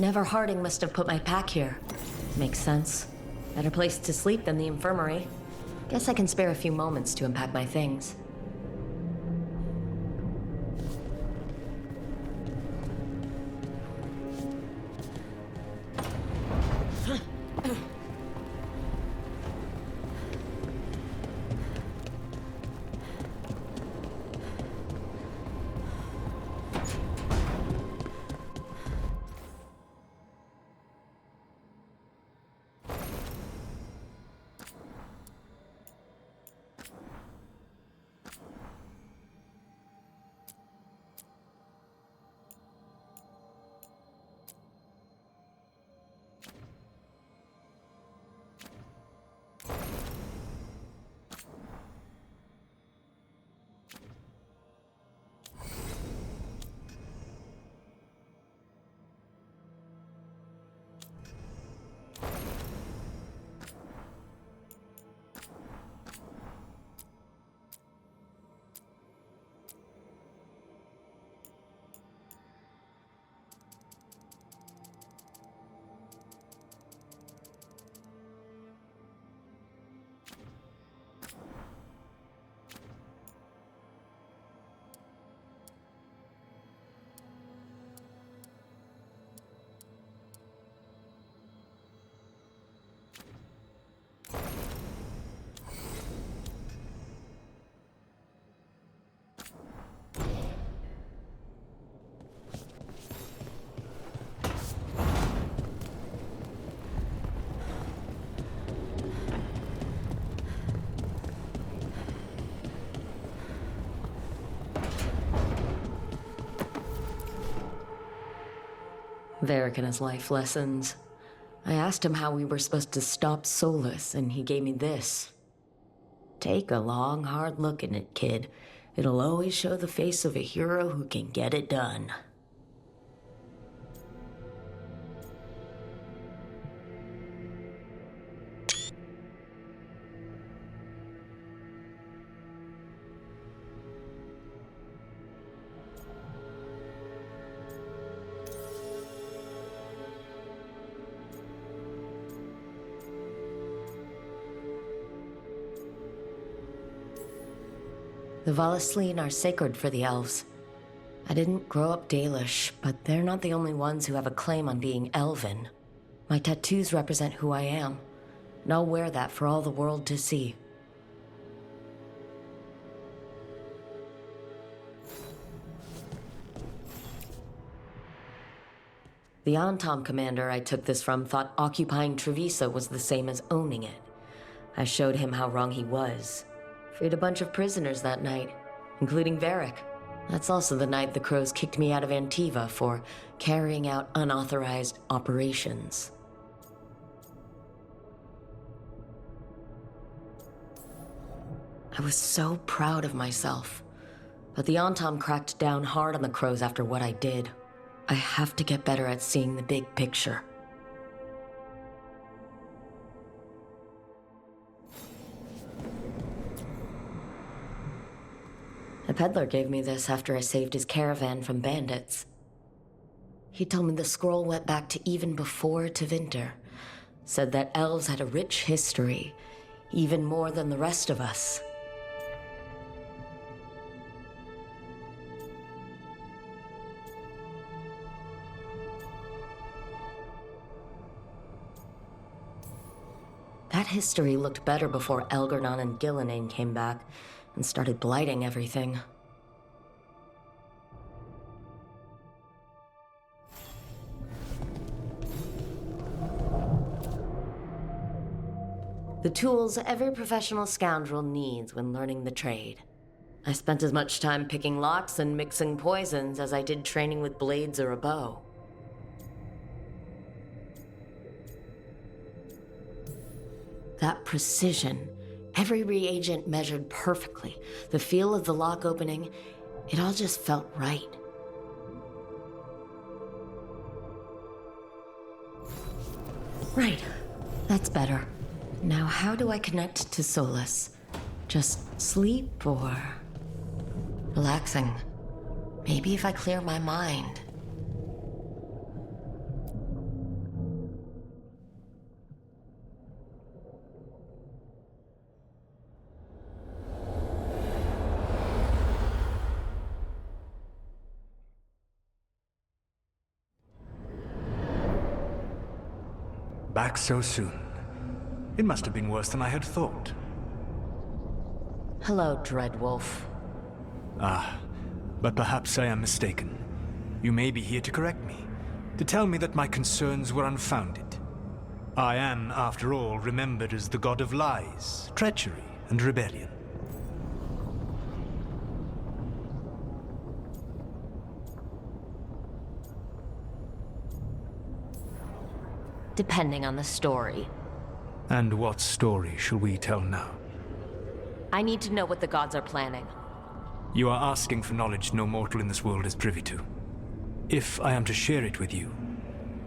Never Harding must have put my pack here. Makes sense. Better place to sleep than the infirmary. Guess I can spare a few moments to unpack my things. Varric and his life lessons. I asked him how we were supposed to stop Solus, and he gave me this. Take a long, hard look at it, kid. It'll always show the face of a hero who can get it done. The Valesline are sacred for the elves. I didn't grow up Dalish, but they're not the only ones who have a claim on being elven. My tattoos represent who I am, and I'll wear that for all the world to see. The Antom commander I took this from thought occupying Treviso was the same as owning it. I showed him how wrong he was. Freed a bunch of prisoners that night, including Varric. That's also the night the Crows kicked me out of Antiva for carrying out unauthorized operations. I was so proud of myself, but the Antom cracked down hard on the Crows after what I did. I have to get better at seeing the big picture. A peddler gave me this after I saved his caravan from bandits. He told me the scroll went back to even before Tevinter, said that elves had a rich history, even more than the rest of us. That history looked better before Elgar'nan and Gillenane came back and started blighting everything. The tools every professional scoundrel needs when learning the trade. I spent as much time picking locks and mixing poisons as I did training with blades or a bow. That precision, every reagent measured perfectly, the feel of the lock opening, it all just felt right. Right, that's better. Now how do I connect to Solus? Just sleep or relaxing? Maybe if I clear my mind. back so soon. It must have been worse than I had thought. Hello, Dreadwolf. Ah, but perhaps I am mistaken. You may be here to correct me, to tell me that my concerns were unfounded. I am, after all, remembered as the god of lies, treachery, and rebellion. Depending on the story. And what story shall we tell now? I need to know what the gods are planning. You are asking for knowledge no mortal in this world is privy to. If I am to share it with you,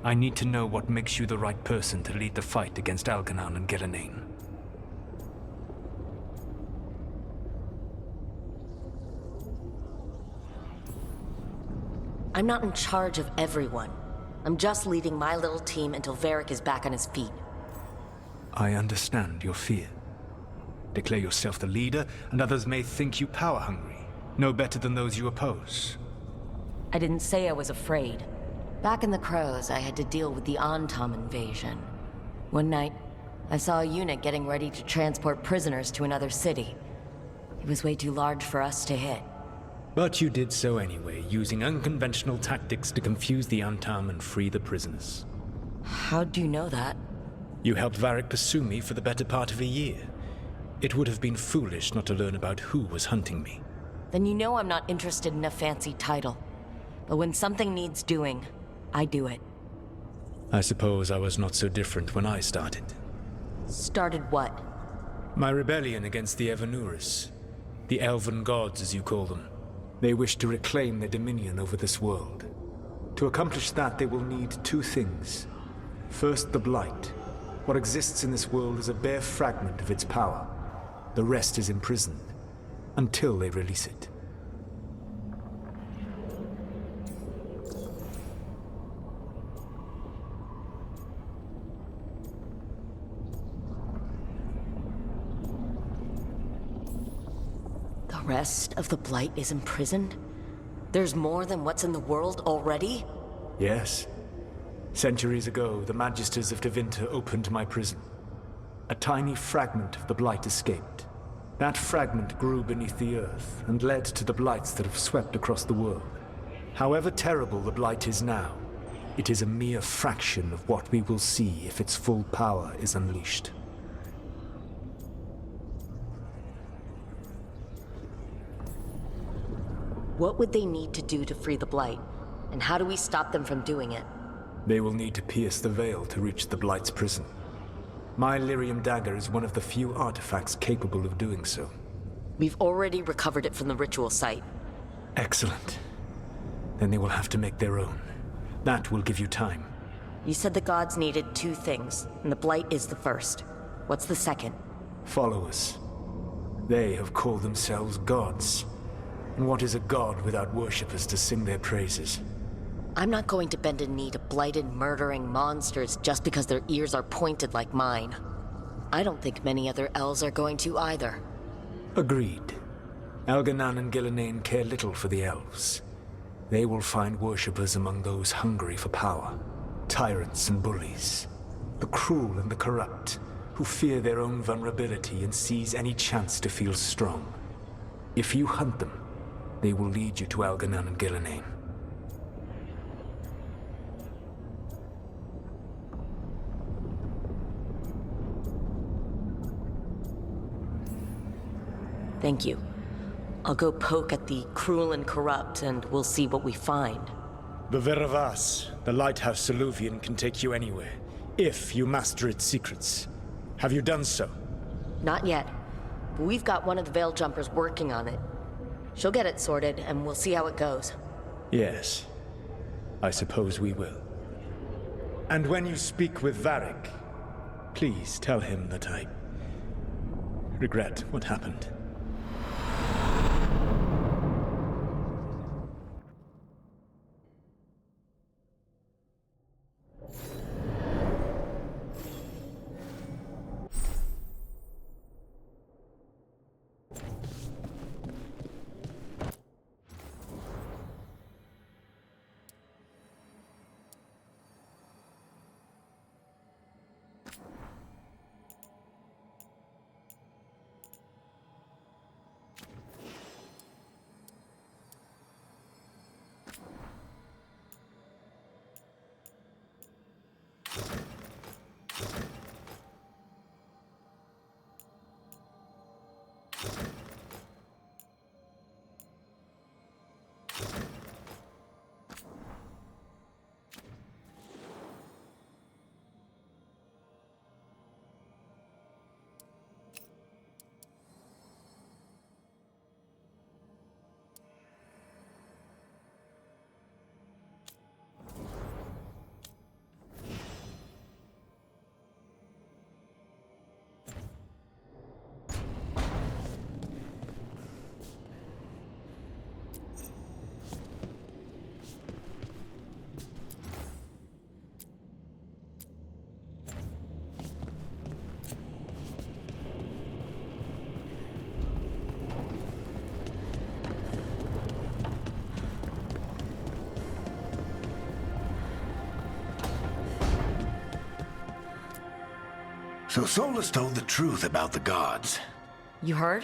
I need to know what makes you the right person to lead the fight against Algernon and Gillenane. I'm not in charge of everyone. I'm just leading my little team until Varric is back on his feet. I understand your fear. Declare yourself the leader, and others may think you power-hungry, no better than those you oppose. I didn't say I was afraid. Back in the Crows, I had to deal with the Antom invasion. One night, I saw a unit getting ready to transport prisoners to another city. It was way too large for us to hit. But you did so anyway, using unconventional tactics to confuse the Antom and free the prisoners. How'd you know that? You helped Varric pursue me for the better part of a year. It would have been foolish not to learn about who was hunting me. Then you know I'm not interested in a fancy title. But when something needs doing, I do it. I suppose I was not so different when I started. Started what? My rebellion against the Evanuris. The Elven gods, as you call them. They wish to reclaim their dominion over this world. To accomplish that, they will need two things. First, the Blight. What exists in this world is a bare fragment of its power. The rest is imprisoned, until they release it. The rest of the Blight is imprisoned? There's more than what's in the world already? Yes. Centuries ago, the Magisters of Tevinter opened my prison. A tiny fragment of the Blight escaped. That fragment grew beneath the earth and led to the Blights that have swept across the world. However terrible the Blight is now, it is a mere fraction of what we will see if its full power is unleashed. What would they need to do to free the Blight? And how do we stop them from doing it? They will need to pierce the veil to reach the Blight's prison. My Lyrium dagger is one of the few artifacts capable of doing so. We've already recovered it from the ritual site. Excellent. Then they will have to make their own. That will give you time. You said the gods needed two things, and the Blight is the first. What's the second? Followers. They have called themselves gods. And what is a god without worshippers to sing their praises? I'm not going to bend a knee to blighted, murdering monsters just because their ears are pointed like mine. I don't think many other elves are going to either. Agreed. Algernon and Gillenane care little for the elves. They will find worshippers among those hungry for power. Tyrants and bullies. The cruel and the corrupt, who fear their own vulnerability and seize any chance to feel strong. If you hunt them, they will lead you to Algernon and Gillenane. Thank you. I'll go poke at the cruel and corrupt, and we'll see what we find. The Veravas, the lighthouse Soluvian, can take you anywhere, if you master its secrets. Have you done so? Not yet, but we've got one of the Veil Jumpers working on it. She'll get it sorted, and we'll see how it goes. Yes. I suppose we will. And when you speak with Varric, please tell him that I regret what happened. So Solus told the truth about the gods. You heard?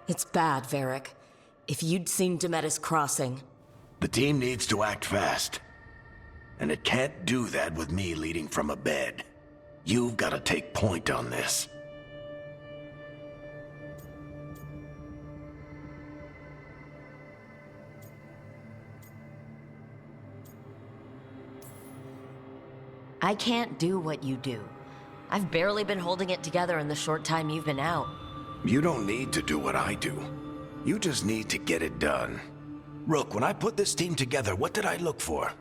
It's bad, Varric. If you'd seen Demetis crossing... The team needs to act fast. And it can't do that with me leading from a bed. You've got to take point on this. I can't do what you do. I've barely been holding it together in the short time you've been out. You don't need to do what I do. You just need to get it done. Rook, when I put this team together, what did I look for?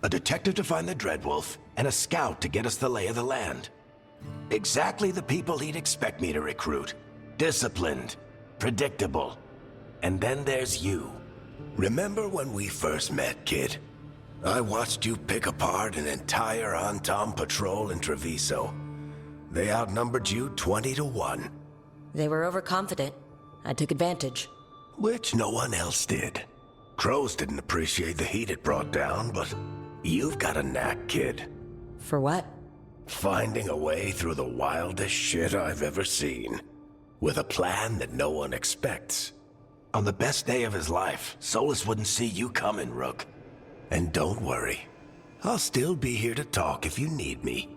A detective to find the Dreadwolf, and a scout to get us the lay of the land. Exactly the people he'd expect me to recruit. Disciplined, predictable. And then there's you. Remember when we first met, kid? I watched you pick apart an entire Antom patrol in Treviso. They outnumbered you 20 to 1. They were overconfident. I took advantage. Which no one else did. Crows didn't appreciate the heat it brought down, but you've got a knack, kid. For what? Finding a way through the wildest shit I've ever seen. With a plan that no one expects. On the best day of his life, Solus wouldn't see you coming, Rook. And don't worry. I'll still be here to talk if you need me.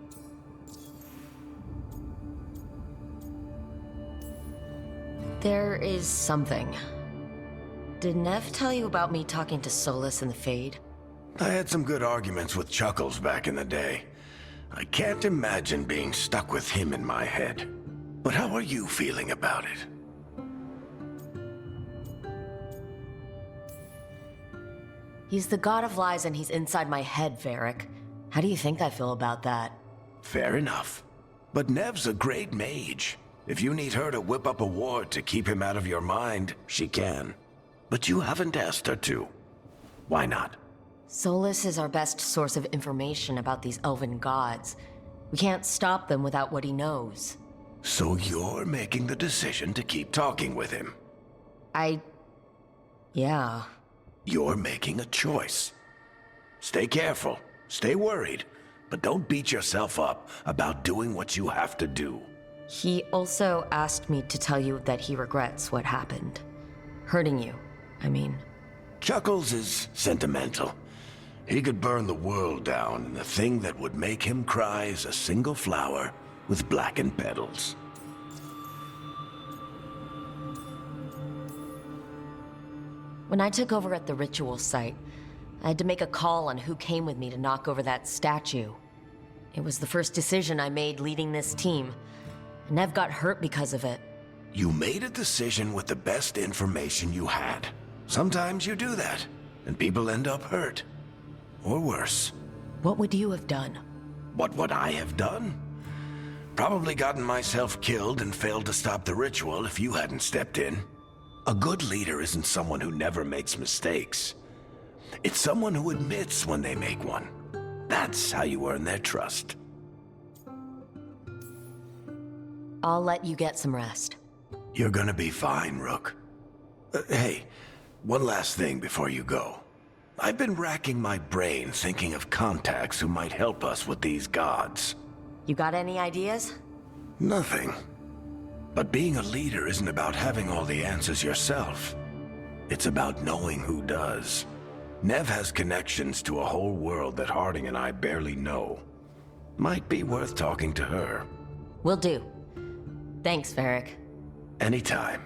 There is something. Did Nev tell you about me talking to Solus in the Fade? I had some good arguments with Chuckles back in the day. I can't imagine being stuck with him in my head. But how are you feeling about it? He's the god of lies and he's inside my head, Varric. How do you think I feel about that? Fair enough. But Nev's a great mage. If you need her to whip up a ward to keep him out of your mind, she can. But you haven't asked her to. Why not? Solus is our best source of information about these elven gods. We can't stop them without what he knows. So you're making the decision to keep talking with him? Yeah. You're making a choice. Stay careful, stay worried, but don't beat yourself up about doing what you have to do. He also asked me to tell you that he regrets what happened. Hurting you, I mean. Chuckles is sentimental. He could burn the world down, and the thing that would make him cry is a single flower with blackened petals. When I took over at the ritual site, I had to make a call on who came with me to knock over that statue. It was the first decision I made leading this team. Nev got hurt because of it. You made a decision with the best information you had. Sometimes you do that, and people end up hurt. Or worse. What would you have done? What would I have done? Probably gotten myself killed and failed to stop the ritual if you hadn't stepped in. A good leader isn't someone who never makes mistakes. It's someone who admits when they make one. That's how you earn their trust. I'll let you get some rest. You're gonna be fine, Rook. Hey, one last thing before you go. I've been racking my brain thinking of contacts who might help us with these gods. You got any ideas? Nothing. But being a leader isn't about having all the answers yourself. It's about knowing who does. Nev has connections to a whole world that Harding and I barely know. Might be worth talking to her. Will do. Thanks, Varric. Anytime.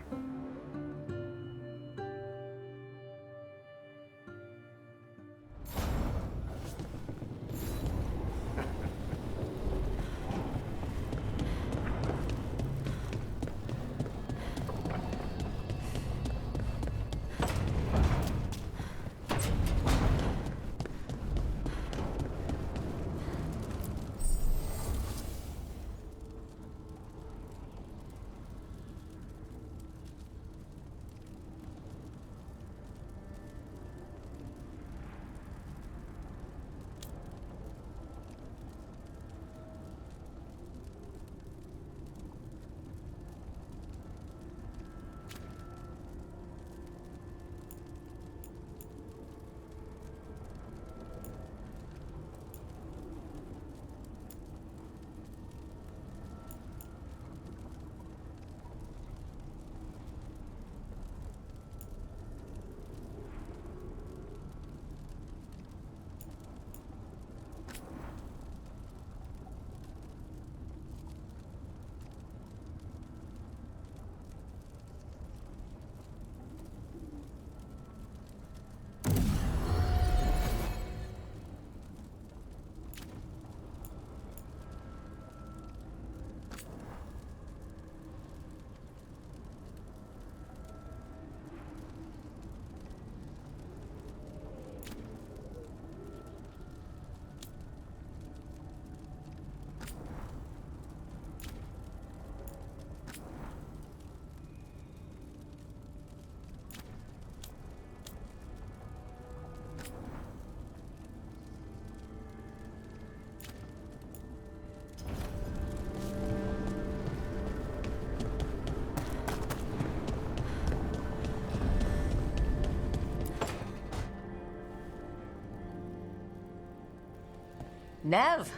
Nev,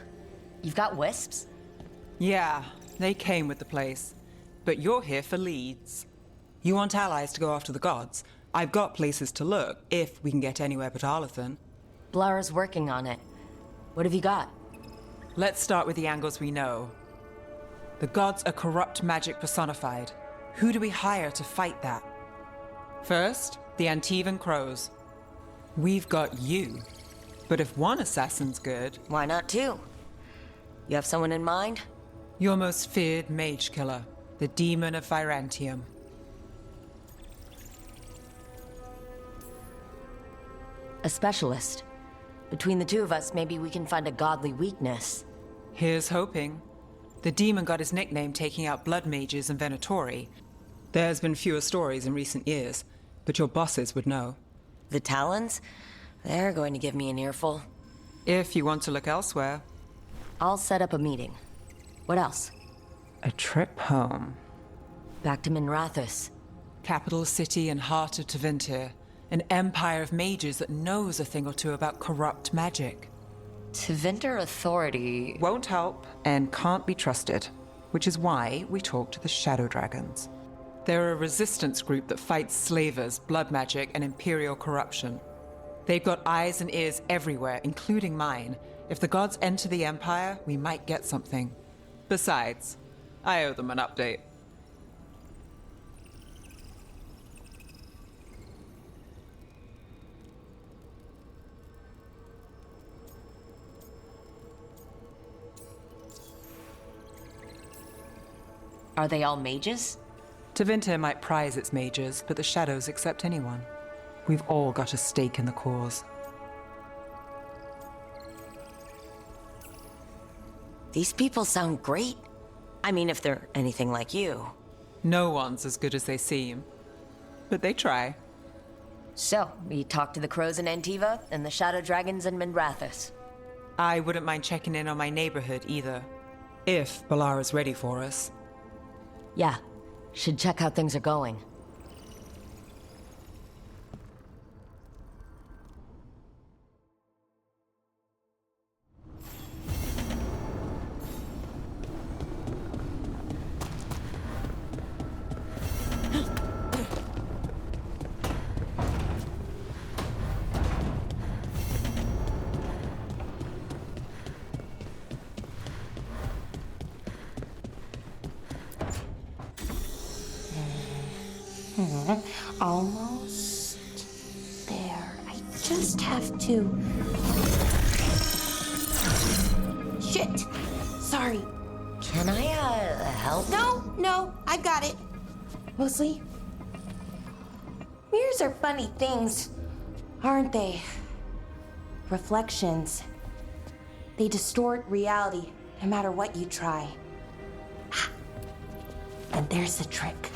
you've got wisps? Yeah, they came with the place. But you're here for leads. You want allies to go after the gods? I've got places to look, if we can get anywhere but Arlathan. Blara's working on it. What have you got? Let's start with the angles we know. The gods are corrupt magic personified. Who do we hire to fight that? First, the Antivan Crows. We've got you. But if one assassin's good... Why not two? You have someone in mind? Your most feared mage killer, the Demon of Virantium. A specialist. Between the two of us, maybe we can find a godly weakness. Here's hoping. The demon got his nickname taking out blood mages and Venatori. There's been fewer stories in recent years, but your bosses would know. The Talons? They're going to give me an earful. If you want to look elsewhere. I'll set up a meeting. What else? A trip home. Back to Minrathous. Capital city and heart of Tevinter. An empire of mages that knows a thing or two about corrupt magic. Tevinter Authority... Won't help and can't be trusted, which is why we talk to the Shadow Dragons. They're a resistance group that fights slavers, blood magic, and imperial corruption. They've got eyes and ears everywhere, including mine. If the gods enter the Empire, we might get something. Besides, I owe them an update. Are they all mages? Tevinter might prize its mages, but the Shadows accept anyone. We've all got a stake in the cause. These people sound great. I mean, if they're anything like you. No one's as good as they seem, but they try. So, we talked to the Crows in Antiva and the Shadow Dragons in Minrathous. I wouldn't mind checking in on my neighborhood either, if Balara's ready for us. Yeah, should check how things are going. Almost there. I just have to... Shit! Sorry. Can I, help? No, I've got it. Mostly, mirrors are funny things, aren't they? Reflections. They distort reality, no matter what you try. And there's the trick.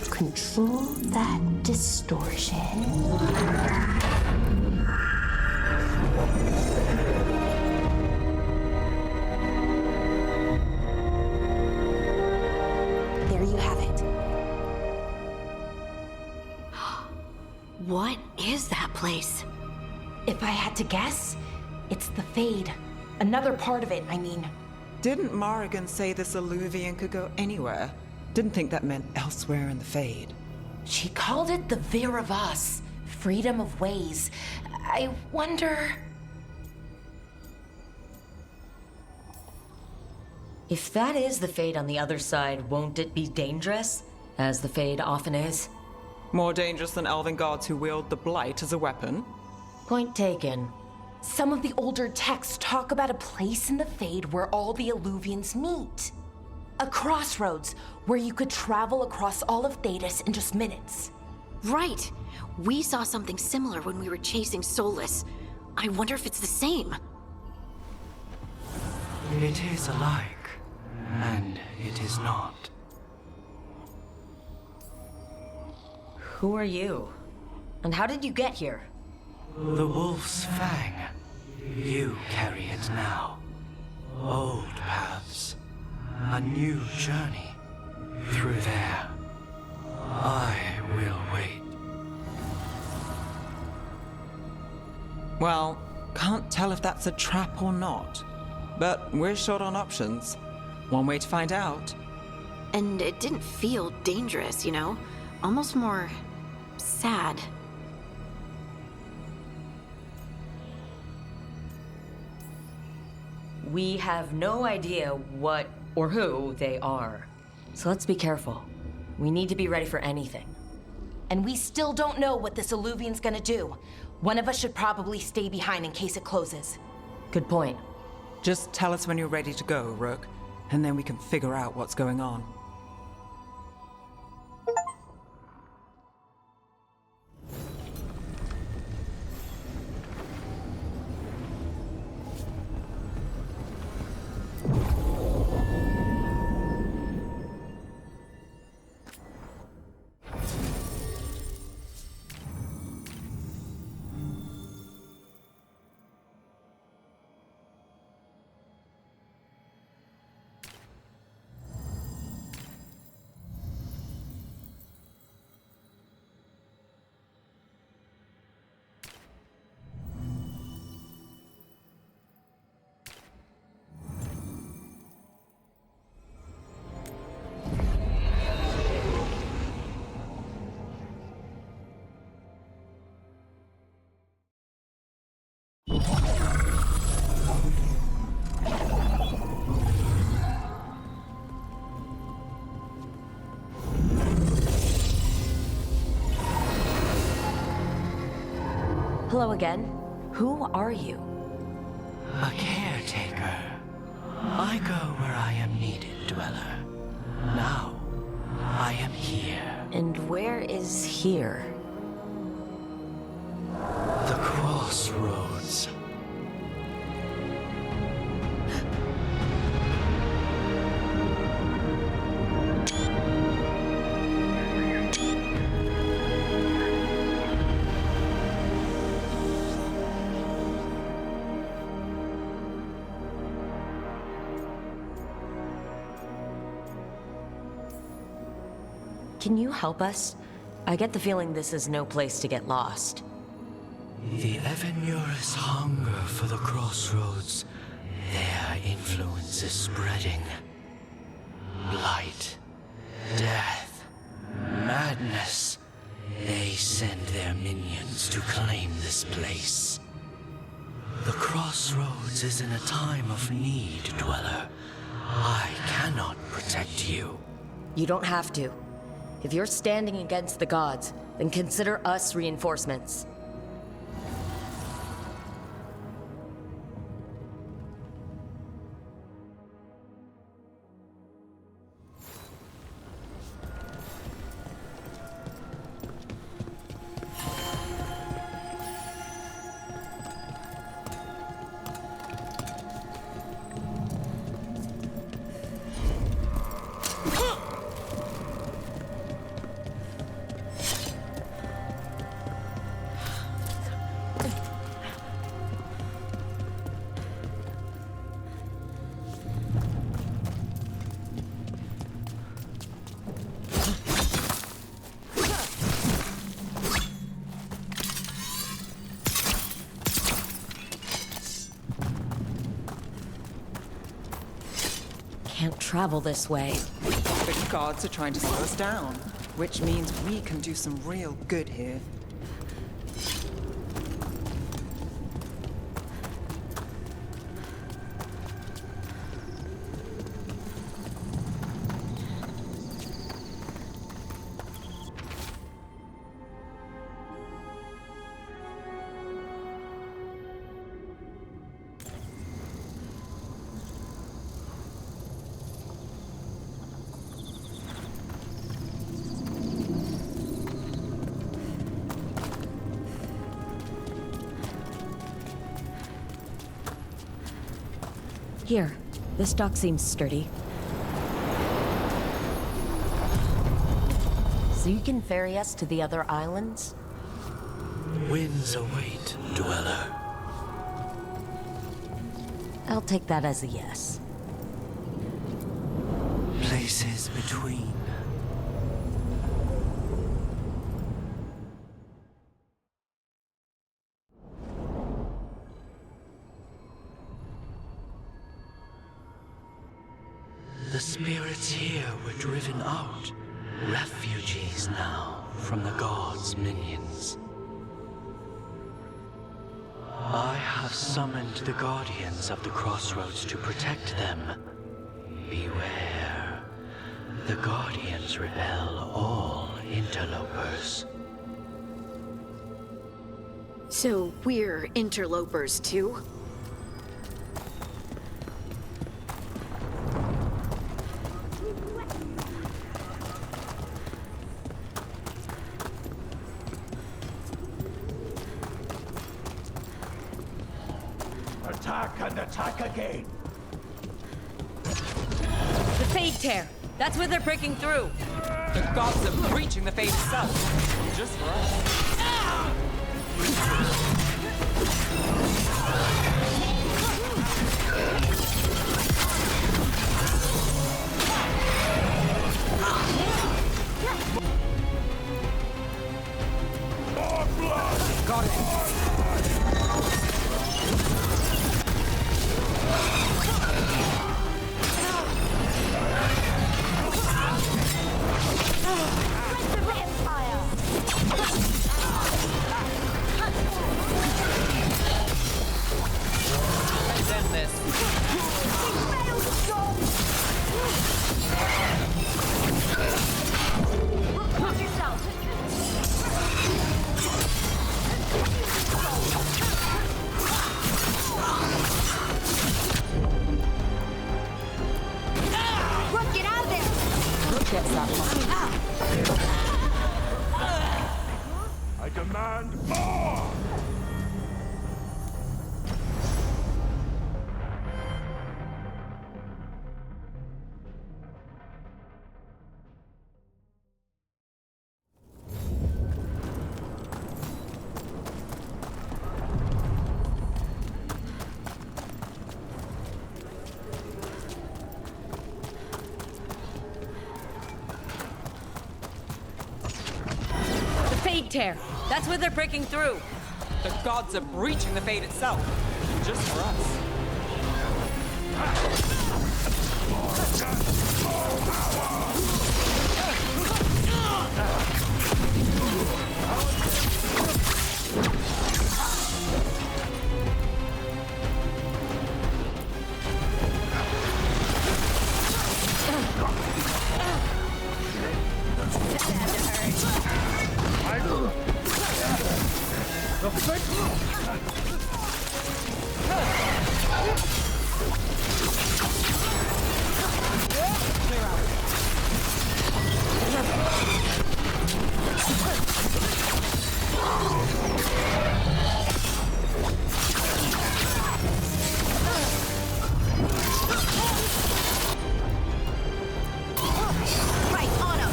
Control that distortion. There you have it. What is that place? If I had to guess, it's the Fade. Another part of it, I mean. Didn't Morrigan say this Alluvian could go anywhere? Didn't think that meant elsewhere in the Fade. She called it the Vir of Us, freedom of ways. I wonder... If that is the Fade on the other side, won't it be dangerous? As the Fade often is. More dangerous than elven gods who wield the Blight as a weapon? Point taken. Some of the older texts talk about a place in the Fade where all the Alluvians meet. A crossroads where you could travel across all of Thedas in just minutes. Right. We saw something similar when we were chasing Solus. I wonder if it's the same. It is alike, and it is not. Who are you? And how did you get here? The Wolf's Fang. You carry it now. Old paths. A new journey. Through there. I will wait. Well, can't tell if that's a trap or not. But we're short on options. One way to find out. And it didn't feel dangerous, you know? Almost more sad. We have no idea what or who they are. So let's be careful. We need to be ready for anything. And we still don't know what this Alluvian's gonna do. One of us should probably stay behind in case it closes. Good point. Just tell us when you're ready to go, Rook, and then we can figure out what's going on. Hello again. Who are you? A caretaker. I go where I am needed, Dweller. Now, I am here. And where is here? The crossroads. Can you help us? I get the feeling this is no place to get lost. The Evenurus hunger for the crossroads. Their influence is spreading. Blight, death, madness. They send their minions to claim this place. The crossroads is in a time of need, Dweller. I cannot protect you. You don't have to. If you're standing against the gods, then consider us reinforcements. Can't travel this way. The gods are trying to slow us down, which means we can do some real good here. Here, this dock seems sturdy. So you can ferry us to the other islands? Winds await, Dweller. I'll take that as a yes. Places between. were driven out. Refugees now from the gods' minions. I have summoned the guardians of the crossroads to protect them. Beware. The guardians repel all interlopers. So we're interlopers too? Attack and attack again. The Fade Tear! That's where they're breaking through! The gods are breaching the fate itself. Just for us. Got it. Let's end this. Brooke, get out of there! Brooke gets that one. I demand more! The Fade Tear! That's where they're breaking through! The gods are breaching the fate itself. Just for us. Right, on 'em!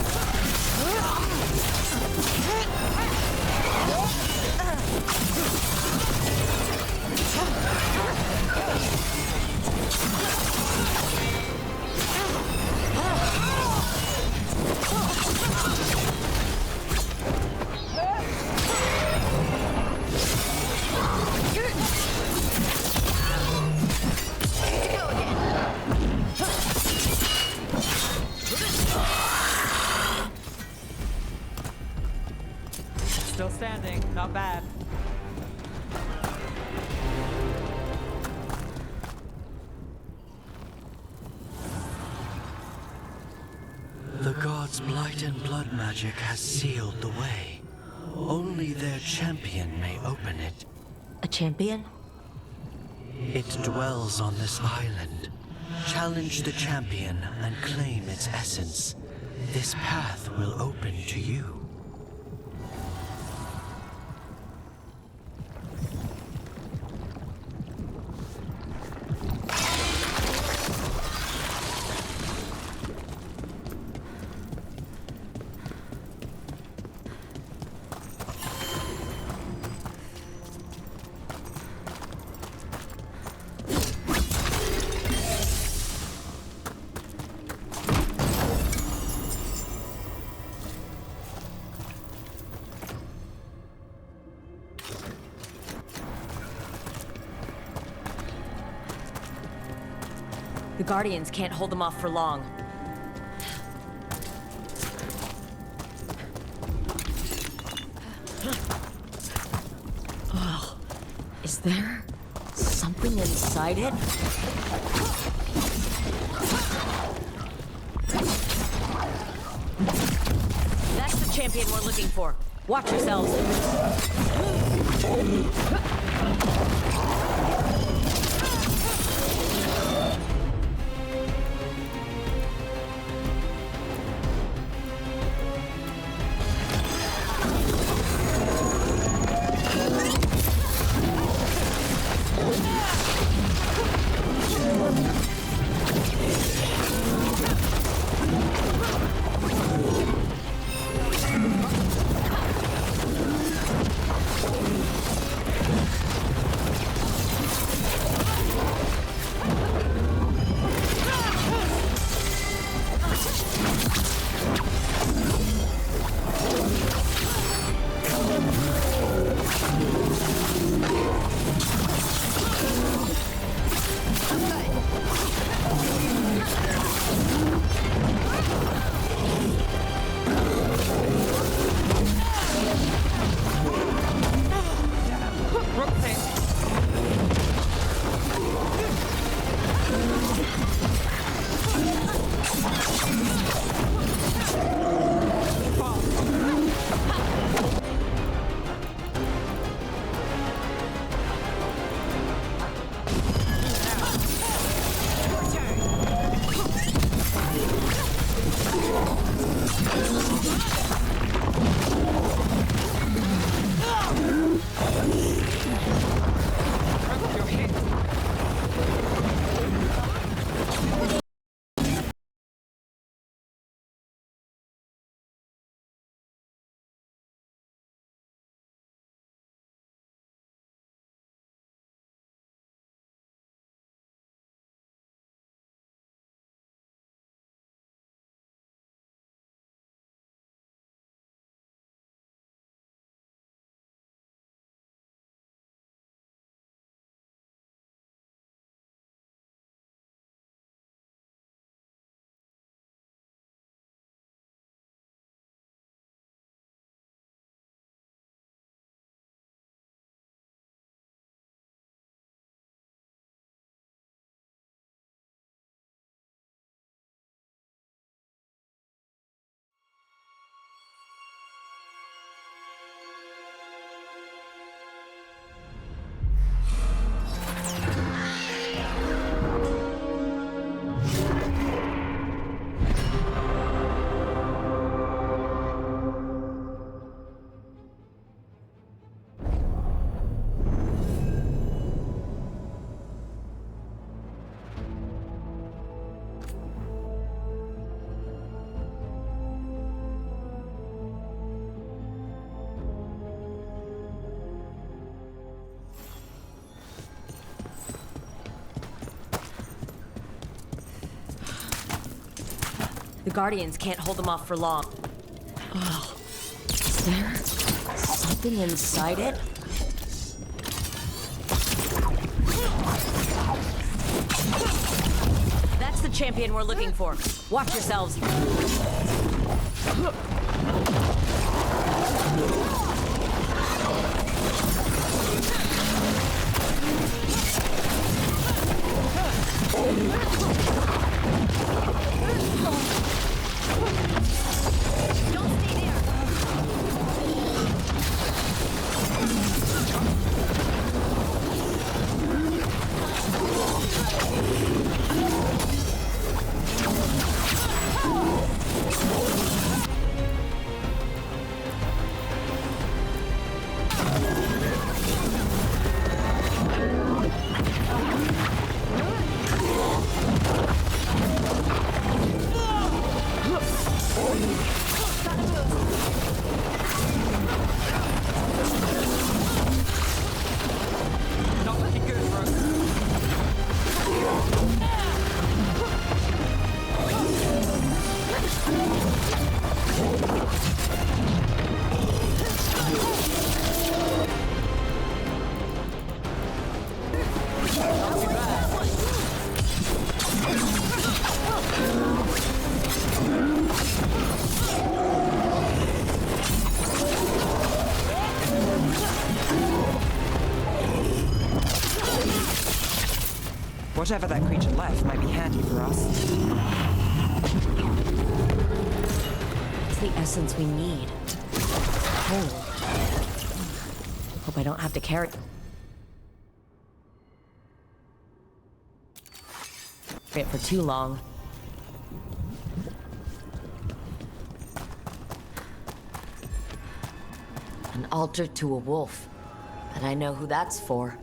Still standing. Not bad. The gods' blight and blood magic has sealed the way. Only their champion may open it. A champion? It dwells on this island. Challenge the champion and claim its essence. This path will open to you. The Guardians can't hold them off for long. Is there something inside it? That's the champion we're looking for. Watch yourselves. The Guardians can't hold them off for long. Oh, is there something inside it? That's the champion we're looking for. Watch yourselves. Whatever that creature left might be handy for us. It's the essence we need. Cold. Hope I don't have to carry it for too long. An altar to a wolf. And I know who that's for.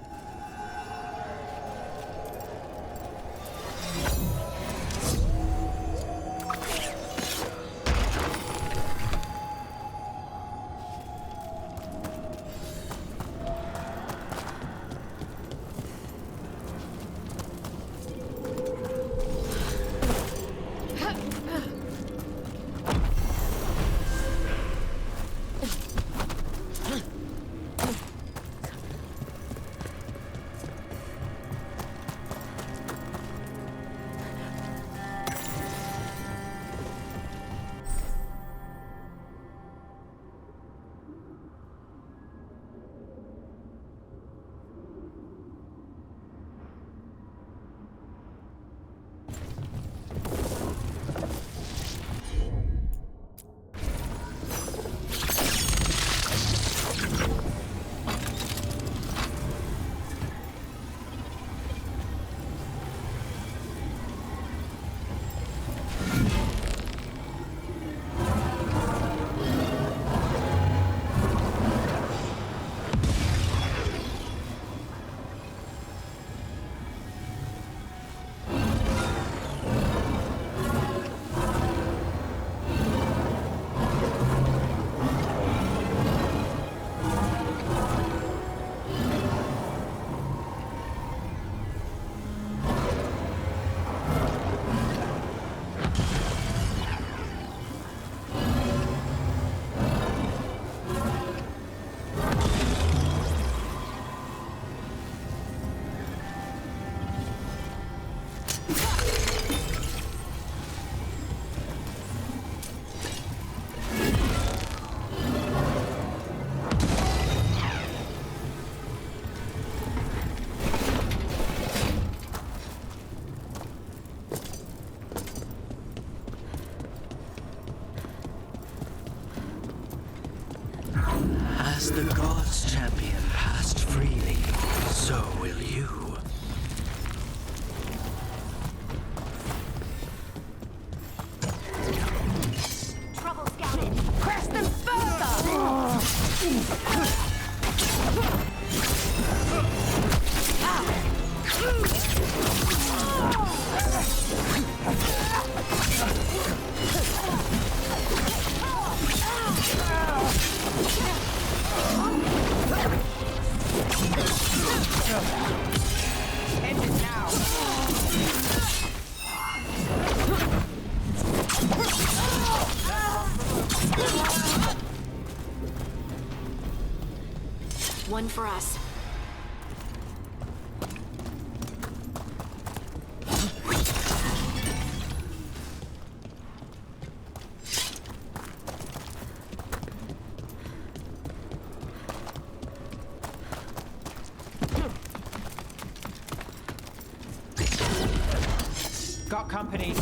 As the gods' champion passed freely, so will you. Trouble scouted. Press them further! End it now! One for us. Got company.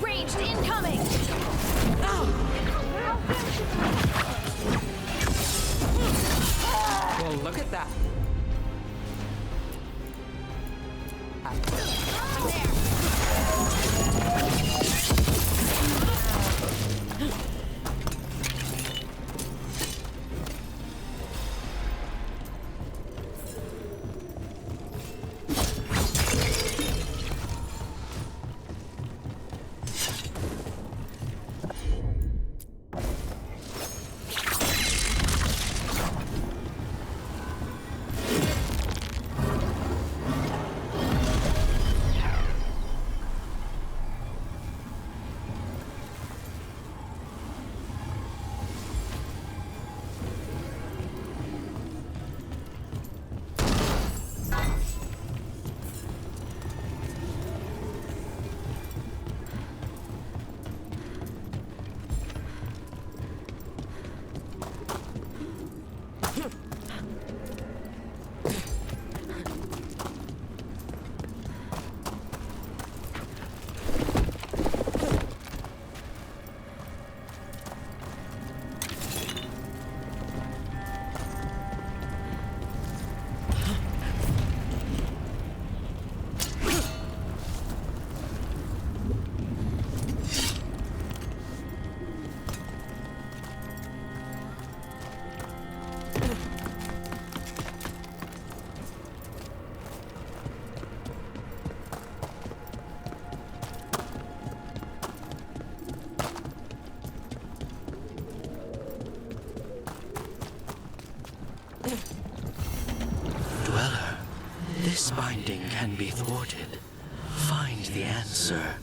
Ranged incoming! Well, look at that. this binding can be thwarted, find the answer.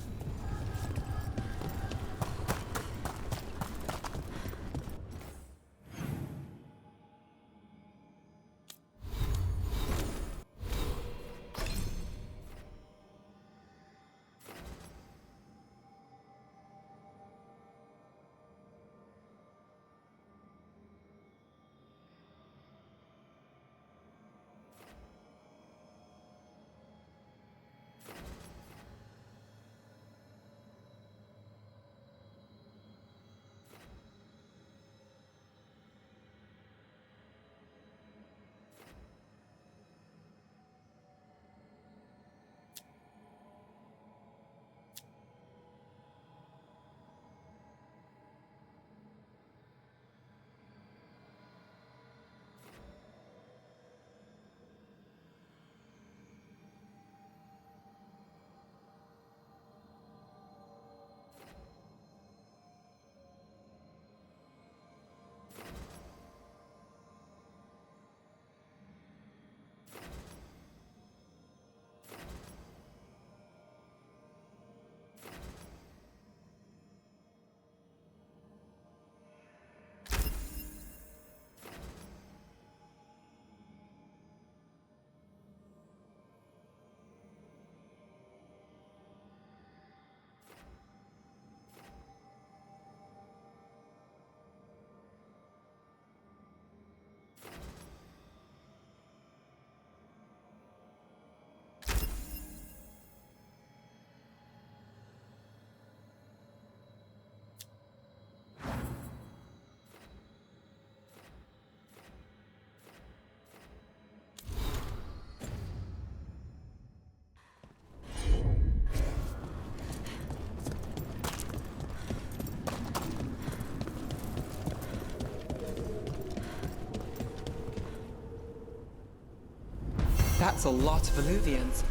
That's a lot of Illuvians,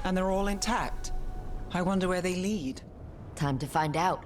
and they're all intact. I wonder where they lead. Time to find out.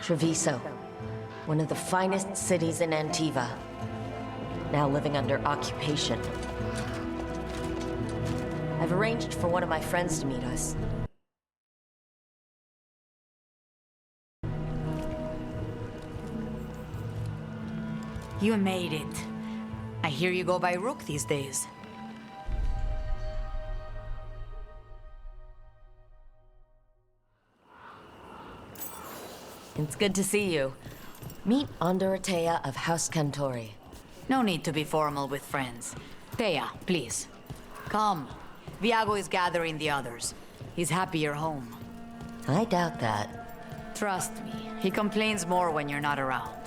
Treviso, one of the finest cities in Antiva, now living under occupation. I've arranged for one of my friends to meet us. You made it. I hear you go by Rook these days. It's good to see you. Meet Andorotea of House Cantori. No need to be formal with friends. Thea, please. Come. Viago is gathering the others. He's happy you're home. I doubt that. Trust me, he complains more when you're not around.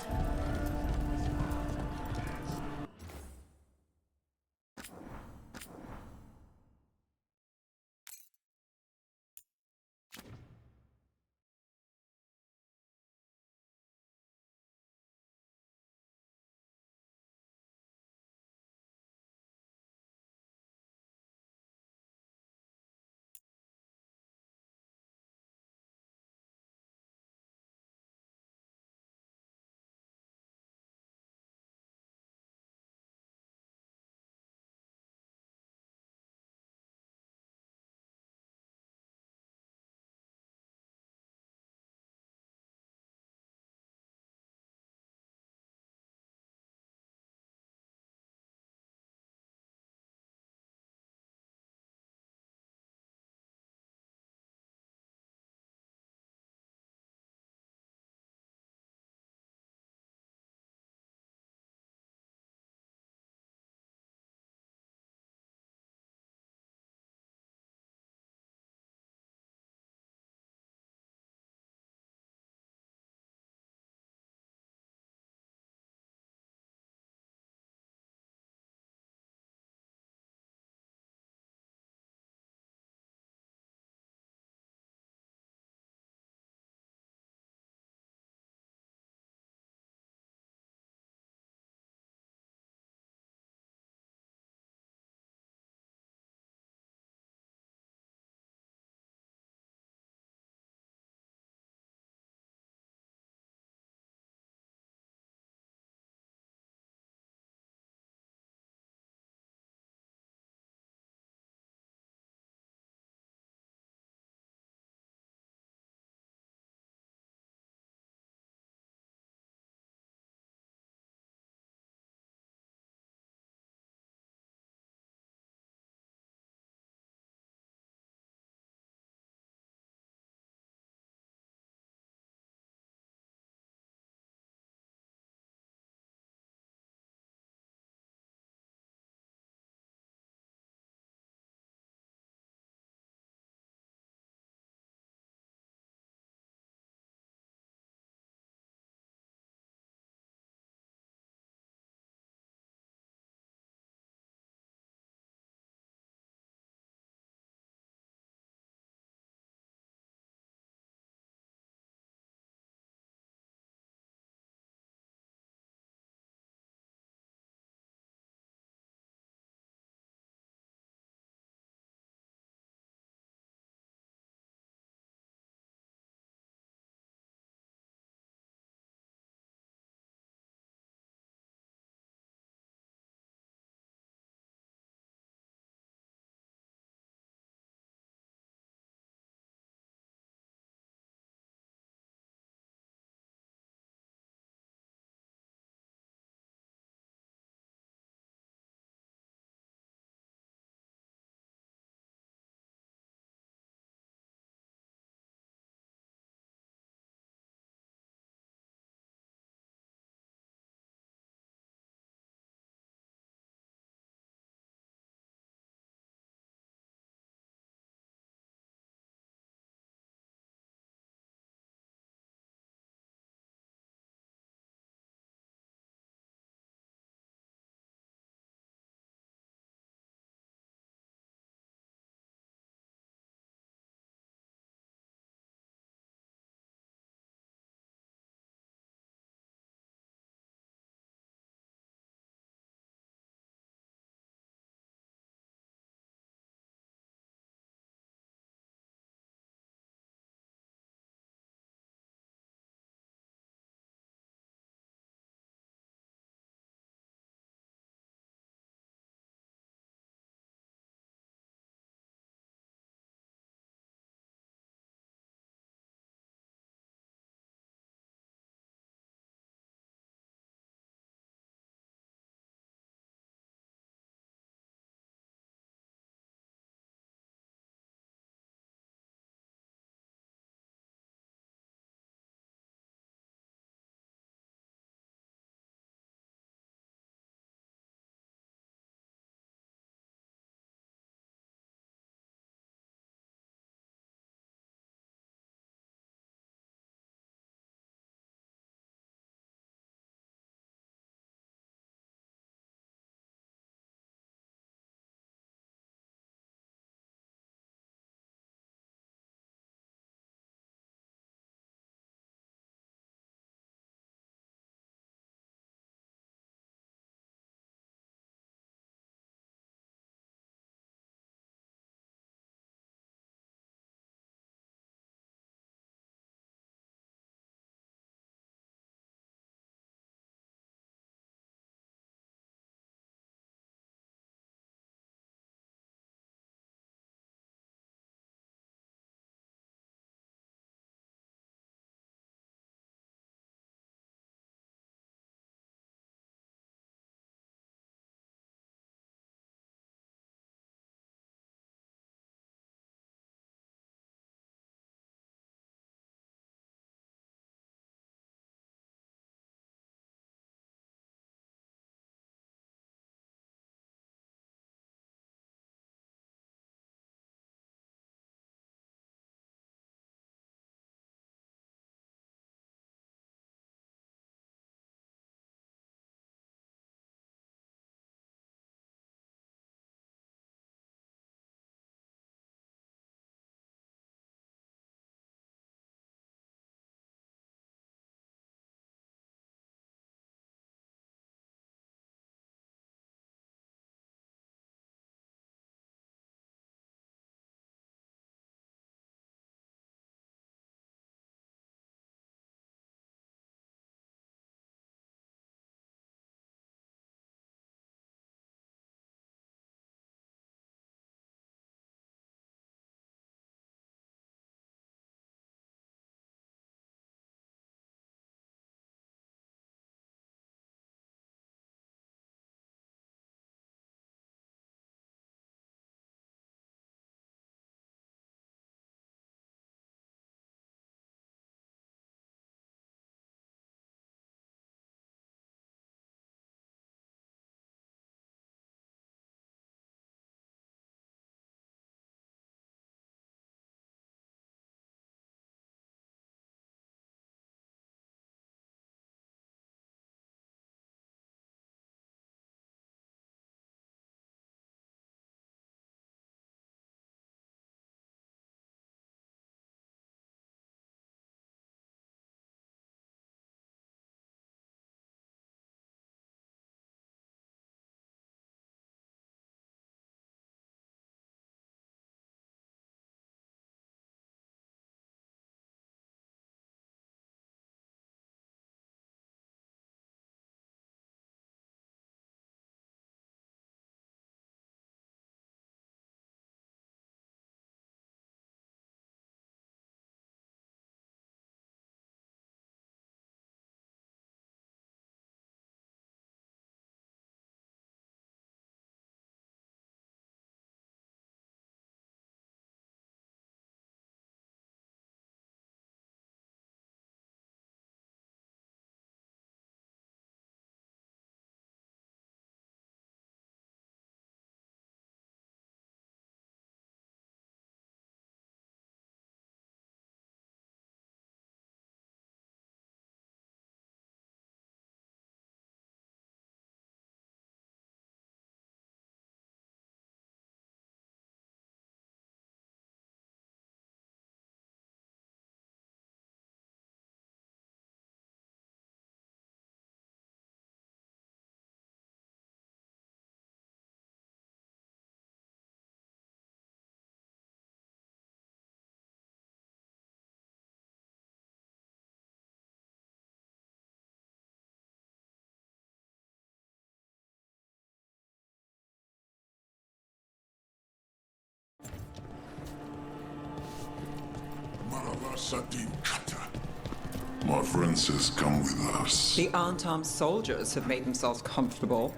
My friend says come with us. The unarmed soldiers have made themselves comfortable.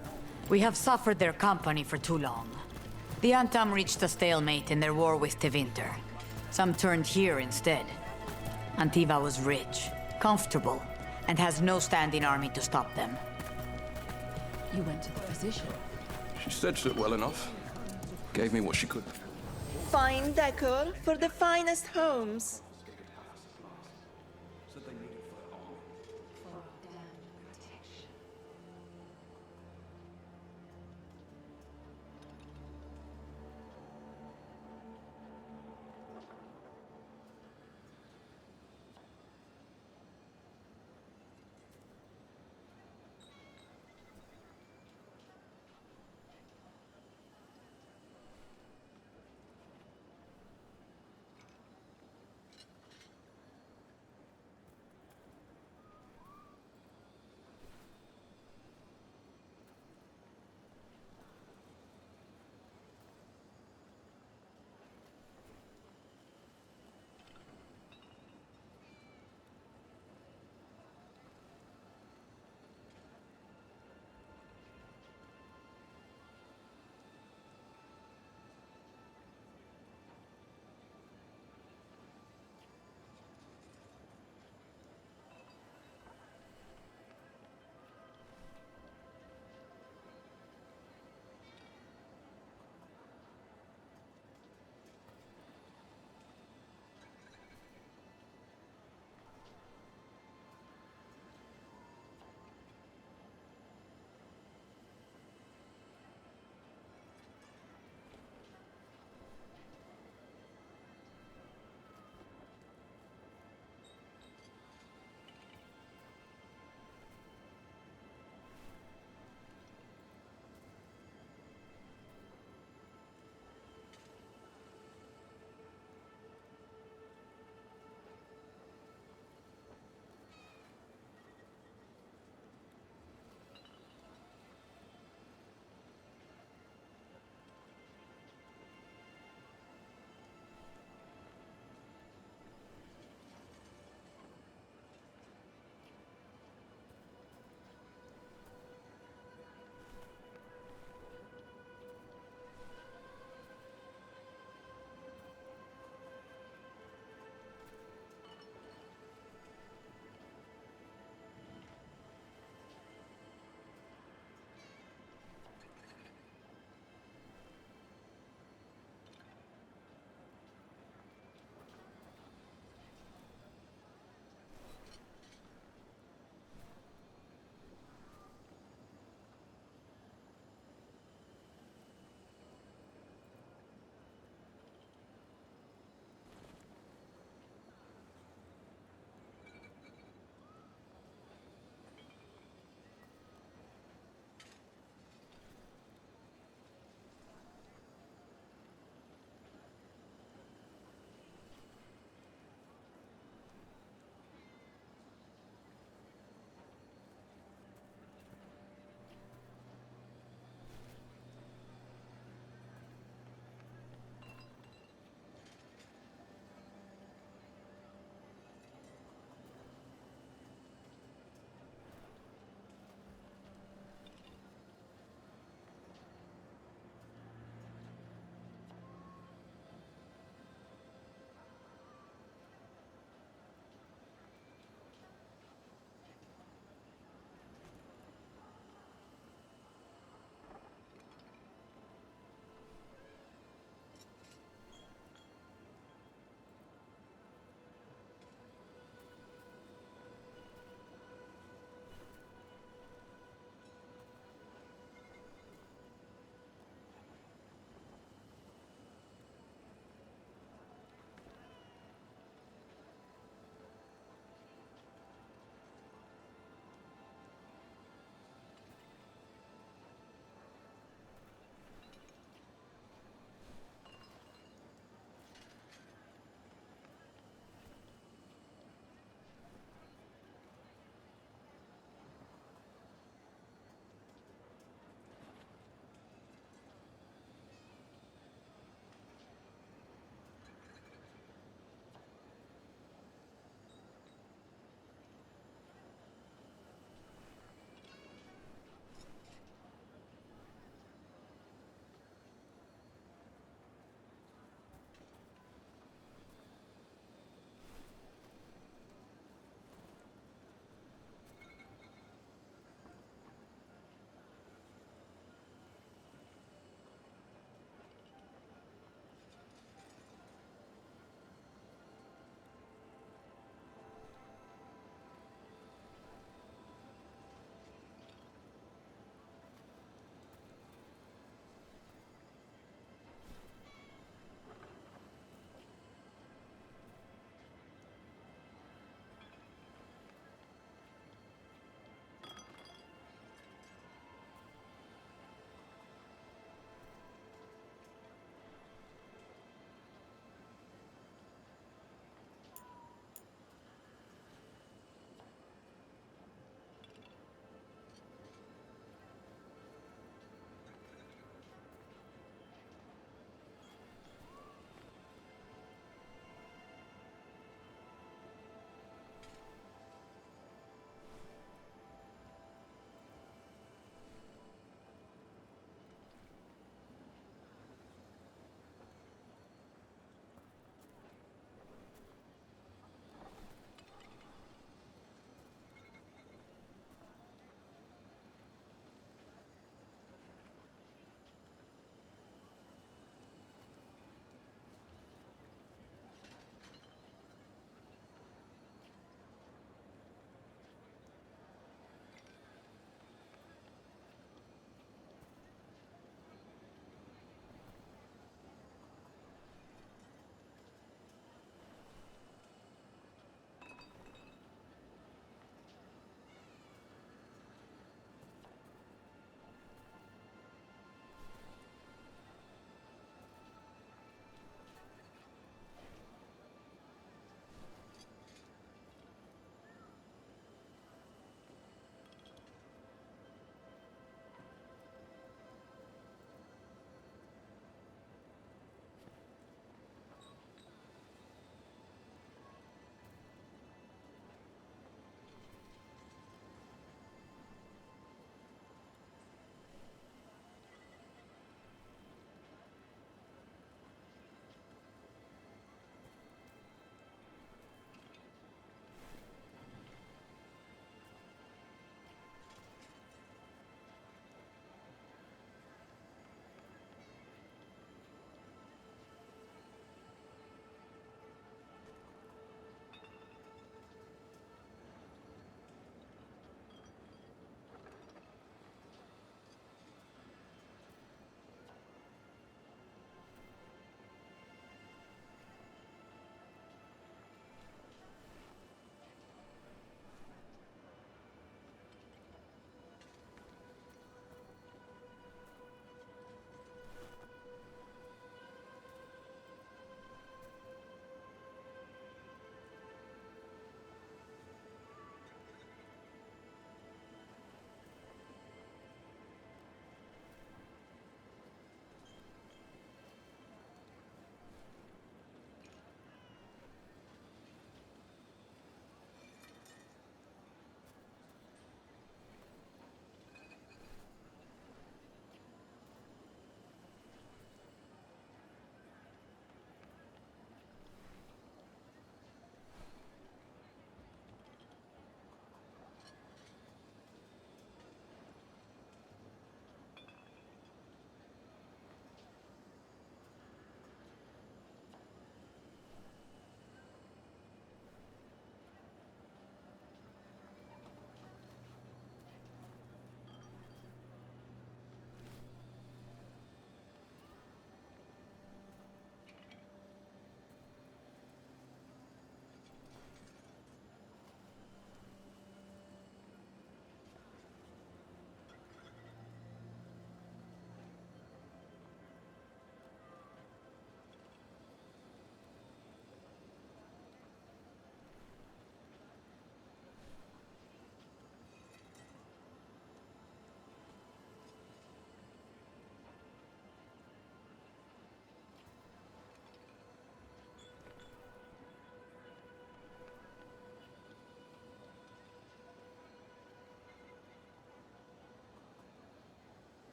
We have suffered their company for too long. The Antam reached a stalemate in their war with Tevinter. Some turned here instead. Antiva was rich, comfortable, and has no standing army to stop them. You went to the physician. She stitched it well enough. Gave me what she could. Fine decor for the finest homes.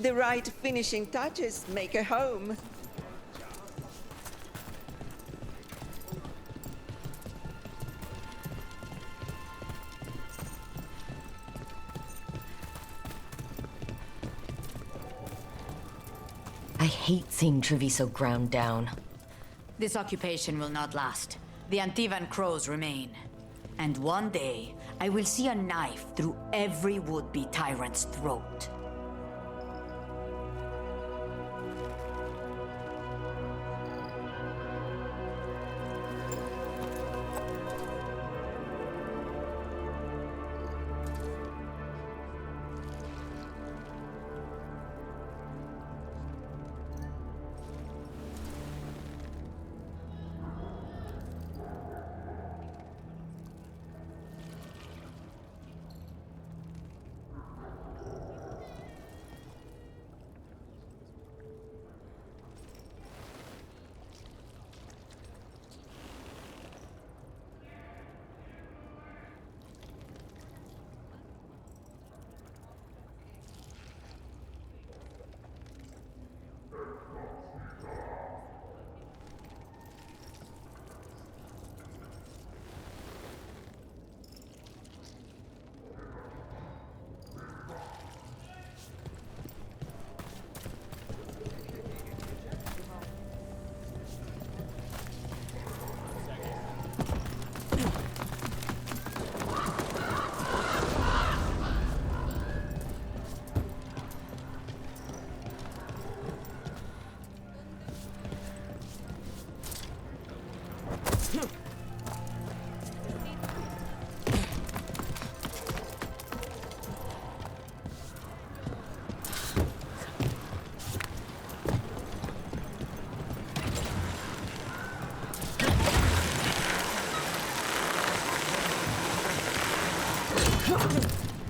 The right finishing touches make a home. I hate seeing Treviso ground down. This occupation will not last. The Antivan crows remain. And one day, I will see a knife through every would-be tyrant's throat.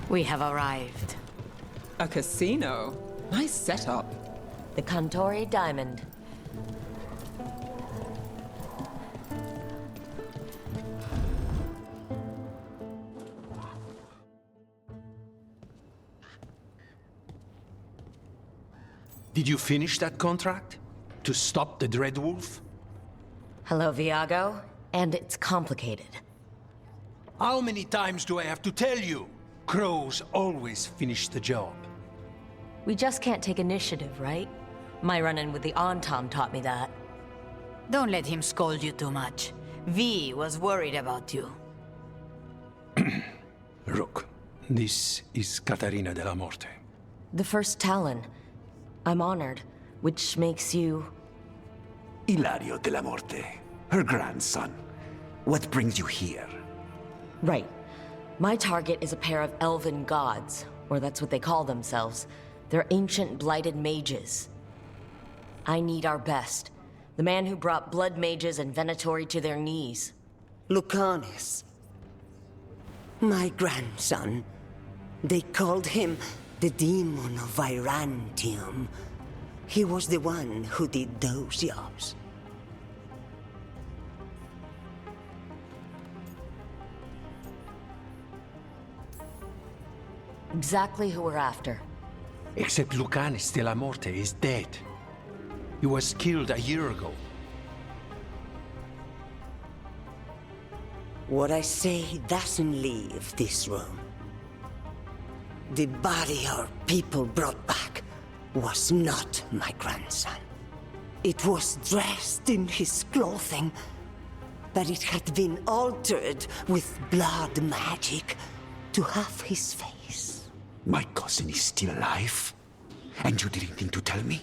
We have arrived. A casino? Nice setup. The Contori Diamond. Did you finish that contract? To stop the Dreadwolf? Hello, Viago. And it's complicated. How many times do I have to tell you? Crows always finish the job. We just can't take initiative, right? My run-in with the Antom taught me that. Don't let him scold you too much. V was worried about you. Rook, this is Catarina de la Morte. The first Talon. I'm honored, which makes you... Hilario de la Morte, her grandson. What brings you here? Right. My target is a pair of elven gods, or that's what they call themselves. They're ancient blighted mages. I need our best. The man who brought blood mages and Venatori to their knees. Lucanis. My grandson. They called him the Demon of Virantium. He was the one who did those jobs. Exactly who we're after. Except Lucanis de la Morte is dead. He was killed a year ago. What I say doesn't leave this room. The body our people brought back was not my grandson. It was dressed in his clothing, but it had been altered with blood magic to have his face. My cousin is still alive? And you didn't think to tell me?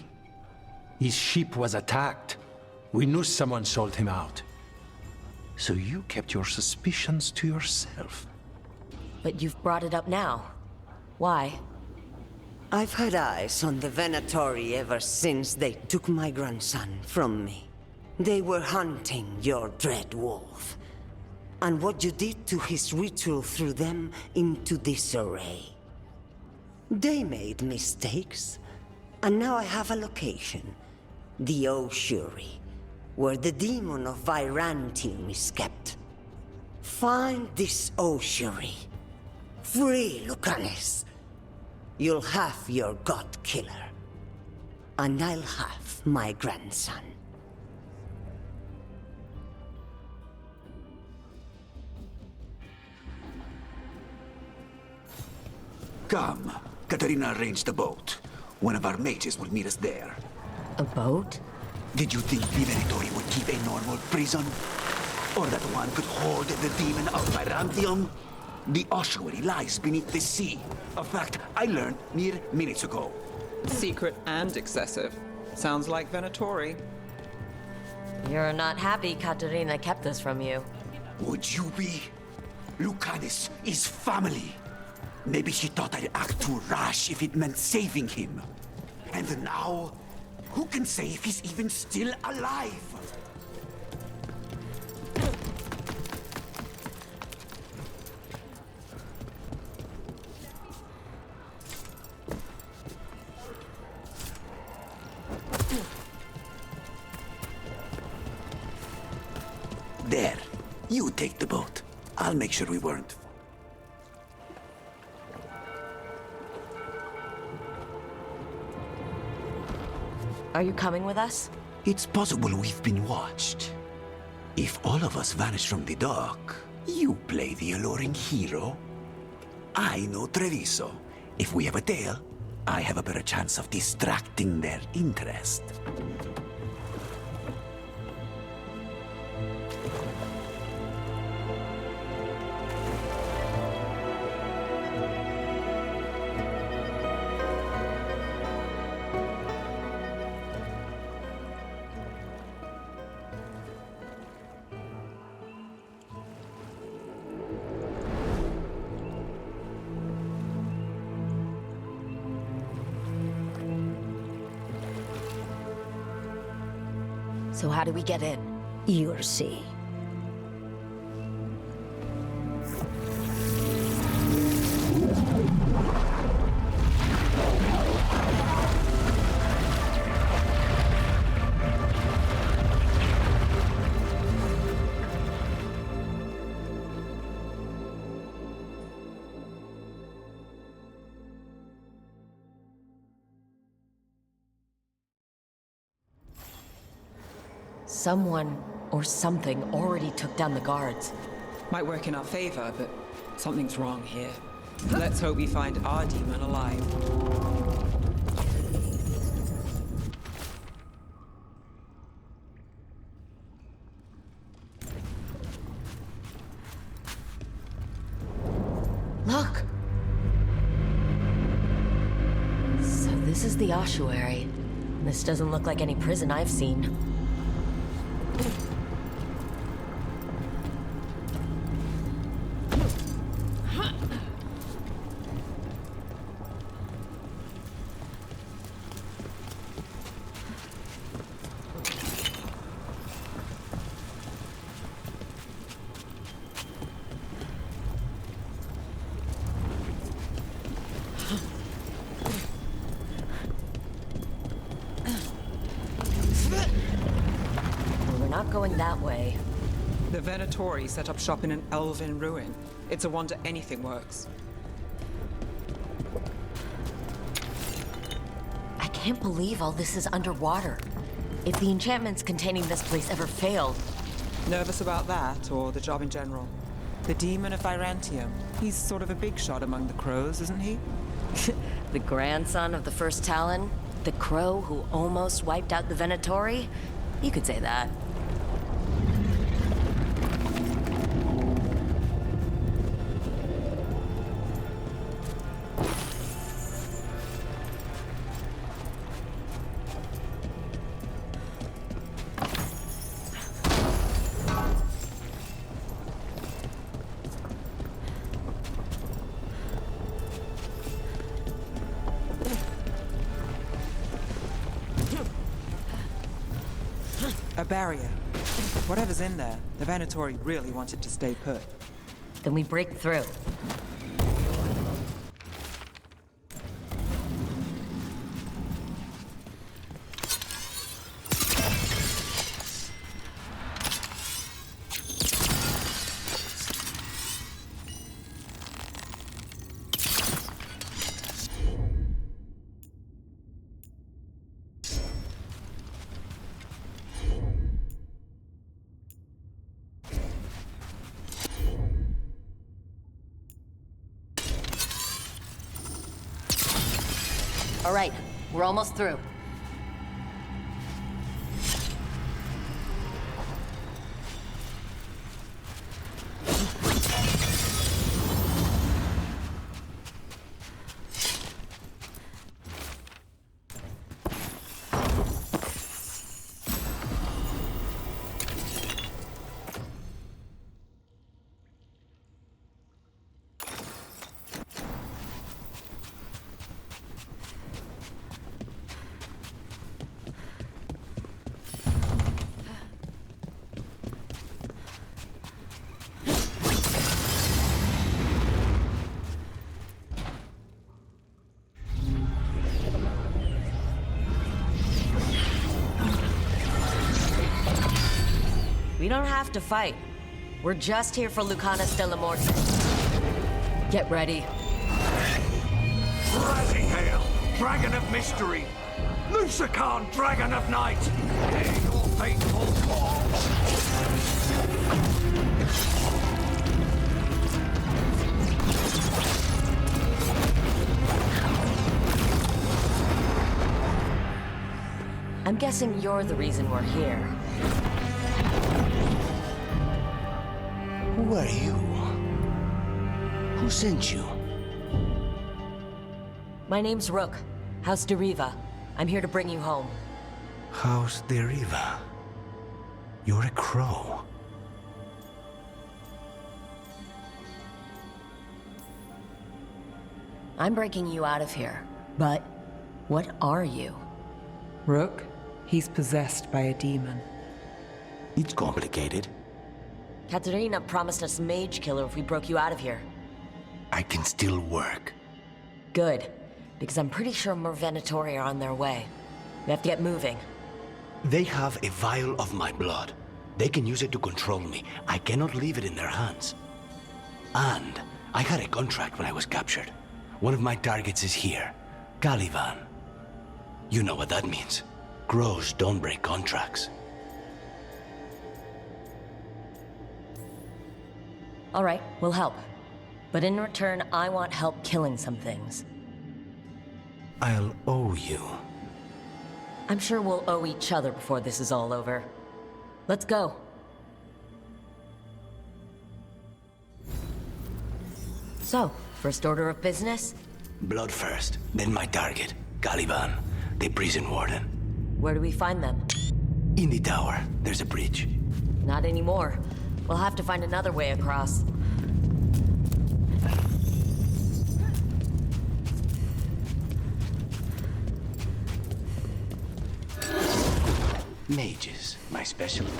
His ship was attacked. We knew someone sold him out. So you kept your suspicions to yourself. But you've brought it up now. Why? I've had eyes on the Venatori ever since they took my grandson from me. They were hunting your dread wolf. And what you did to his ritual threw them into disarray. They made mistakes, and now I have a location. The Ossuary, where the demon of Virantium is kept. Find this Ossuary. Free Lucanis. You'll have your god killer. and I'll have my grandson. Come. Katarina arranged the boat. One of our mages will meet us there. A boat? Did you think the Venatori would keep a normal prison? Or that one could hold the demon of Byzantium? The ossuary lies beneath the sea. A fact I learned mere minutes ago. Secret and excessive. Sounds like Venatori. You're not happy Katerina kept this from you. Would you be? Lucanis is family. Maybe she thought I'd act too rash if it meant saving him. And now, who can say if he's even still alive? There. You take the boat. I'll make sure we weren't. Are you coming with us? It's possible we've been watched. If all of us vanish from the dock, you play the alluring hero. I know Treviso. If we have a tail, I have a better chance of distracting their interest. So how do we get in? You'll see. Someone or something already took down the guards. Might work in our favor, but something's wrong here. Let's hope we find our demon alive. Look! So this is the ossuary. This doesn't look like any prison I've seen. Not going that way. The Venatori set up shop in an elven ruin. It's a wonder anything works. I can't believe all this is underwater. If the enchantments containing this place ever failed... Nervous about that, or the job in general? The demon of Byzantium. He's sort of a big shot among the crows, isn't he? The grandson of the first Talon? The crow who almost wiped out the Venatori? You could say that. A barrier. Whatever's in there, the Venatori really wanted to stay put. Then we break through. All right, we're almost through. We don't have to fight. We're just here for Lucanis de la Morte. Get ready. Bloody hail! Dragon of mystery! Lucanis, dragon of night! Dare your fateful cause! I'm guessing you're the reason we're here. Who are you? Who sent you? My name's Rook, House de Riva. I'm here to bring you home. House de Riva. You're a crow. I'm breaking you out of here. But what are you? Rook, he's possessed by a demon. It's complicated. Katerina promised us Mage Killer if we broke you out of here. I can still work. Good, because I'm pretty sure more Venatori are on their way. We have to get moving. They have a vial of my blood. They can use it to control me. I cannot leave it in their hands. And I had a contract when I was captured. One of my targets is here, Caliban. You know what that means. Crows don't break contracts. All right, we'll help. But in return, I want help killing some things. I'll owe you. I'm sure we'll owe each other before this is all over. Let's go. So, first order of business? Blood first, then my target, Caliban, the prison warden. Where do we find them? In the tower, there's a bridge. Not anymore. We'll have to find another way across. Mages, my specialty.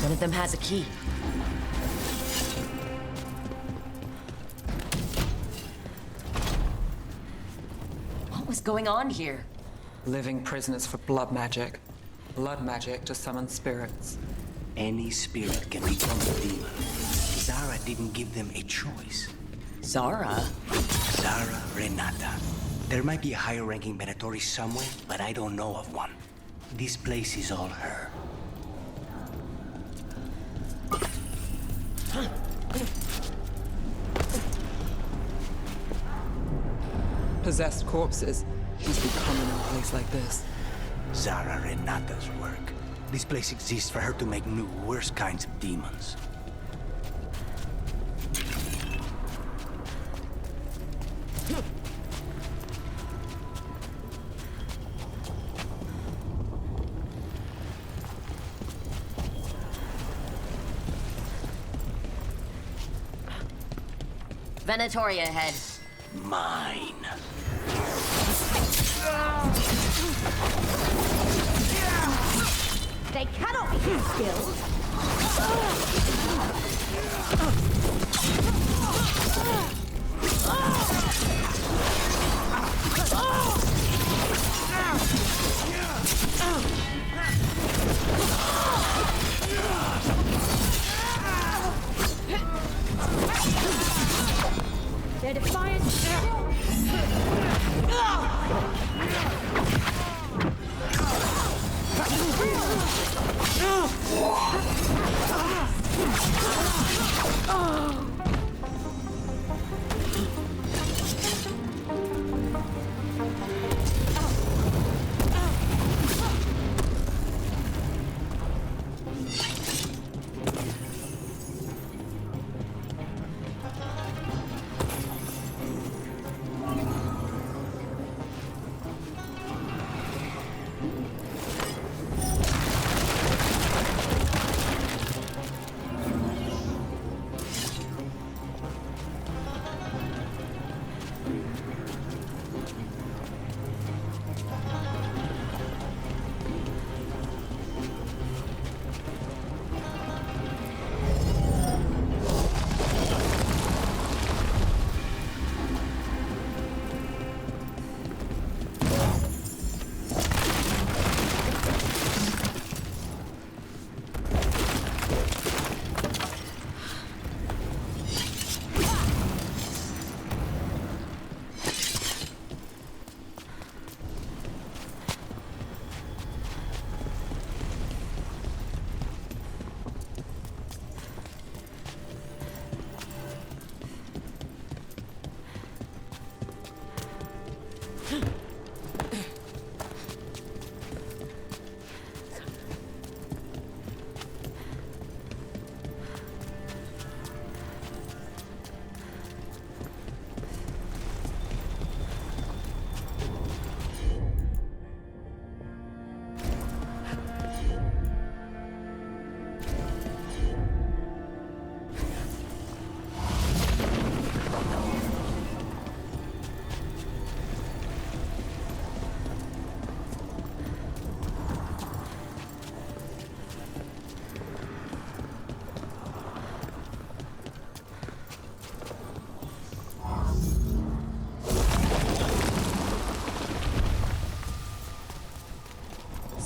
One of them has a key. What was going on here? Living prisoners for blood magic. Blood magic to summon spirits. Any spirit can become a demon. Zara didn't give them a choice. Zara? Zara Renata. There might be a higher-ranking Venatori somewhere, but I don't know of one. This place is all her. Possessed corpses must be common in a place like this. Zara Renata's work. This place exists for her to make new, worse kinds of demons. Venatoria ahead. Mine. They cannot be killed.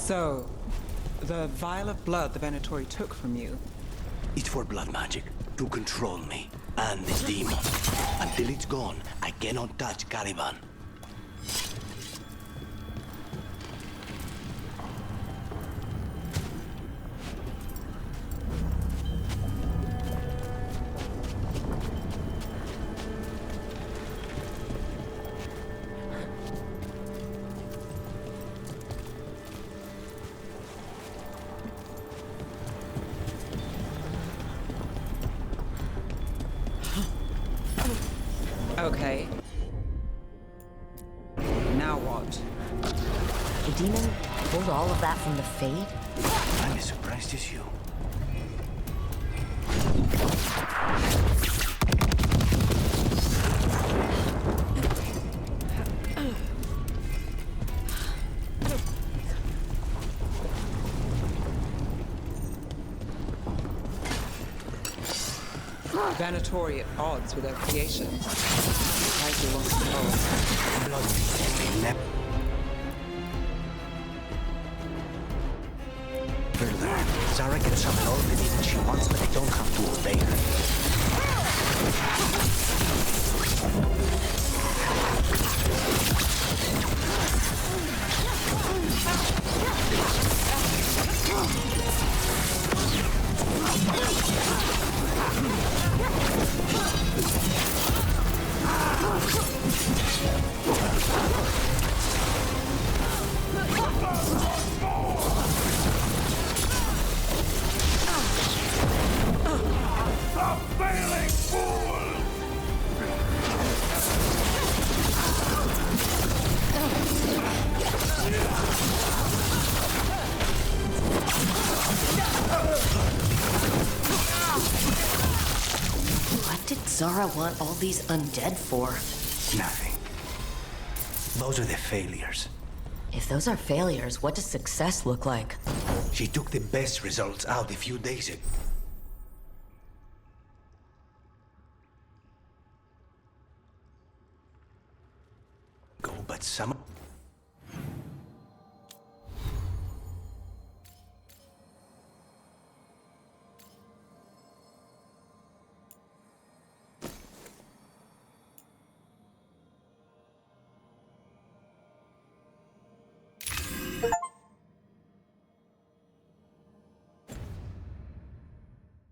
So, the vial of blood the Venatori took from you. It's for blood magic, to control me, and this demon. Until it's gone, I cannot touch Caliban. Okay. Now what? The demon pulled all of that from the Fade? I'm as surprised as you. Venatori at odds with their creations. Surprised they lost control. Blood. Further, Zara can summon all the demons she wants, but they don't have to obey her. What did Zara want all these undead for? Nothing. Those are the failures. If those are failures, what does success look like? She took the best results out a few days ago. But some...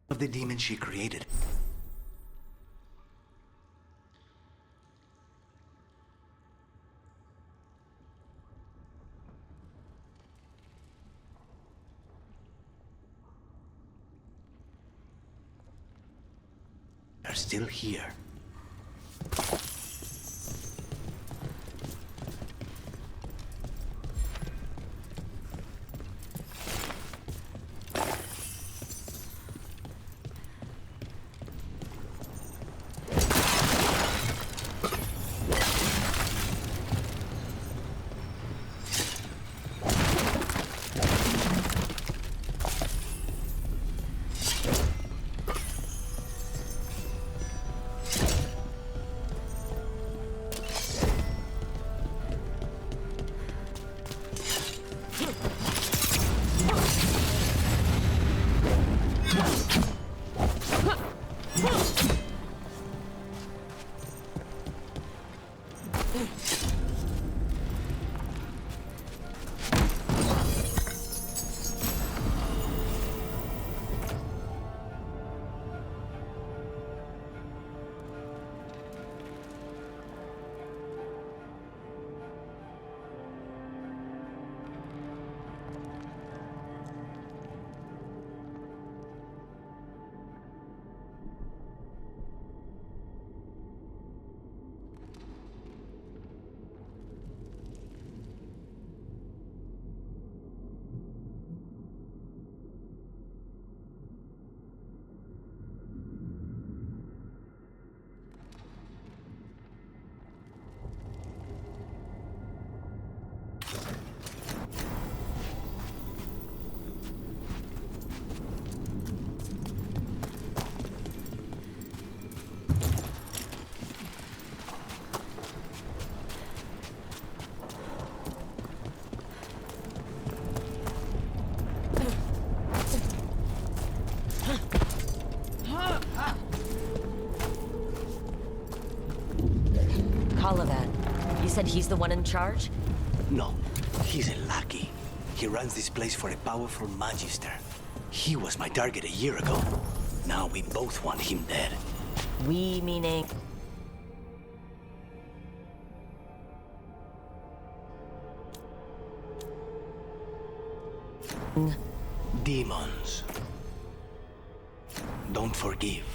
of the demons she created. Are still here. You said he's the one in charge? No, he's a lackey. He runs this place for a powerful magister. He was my target a year ago. Now we both want him dead. We meaning... Demons. Don't forgive.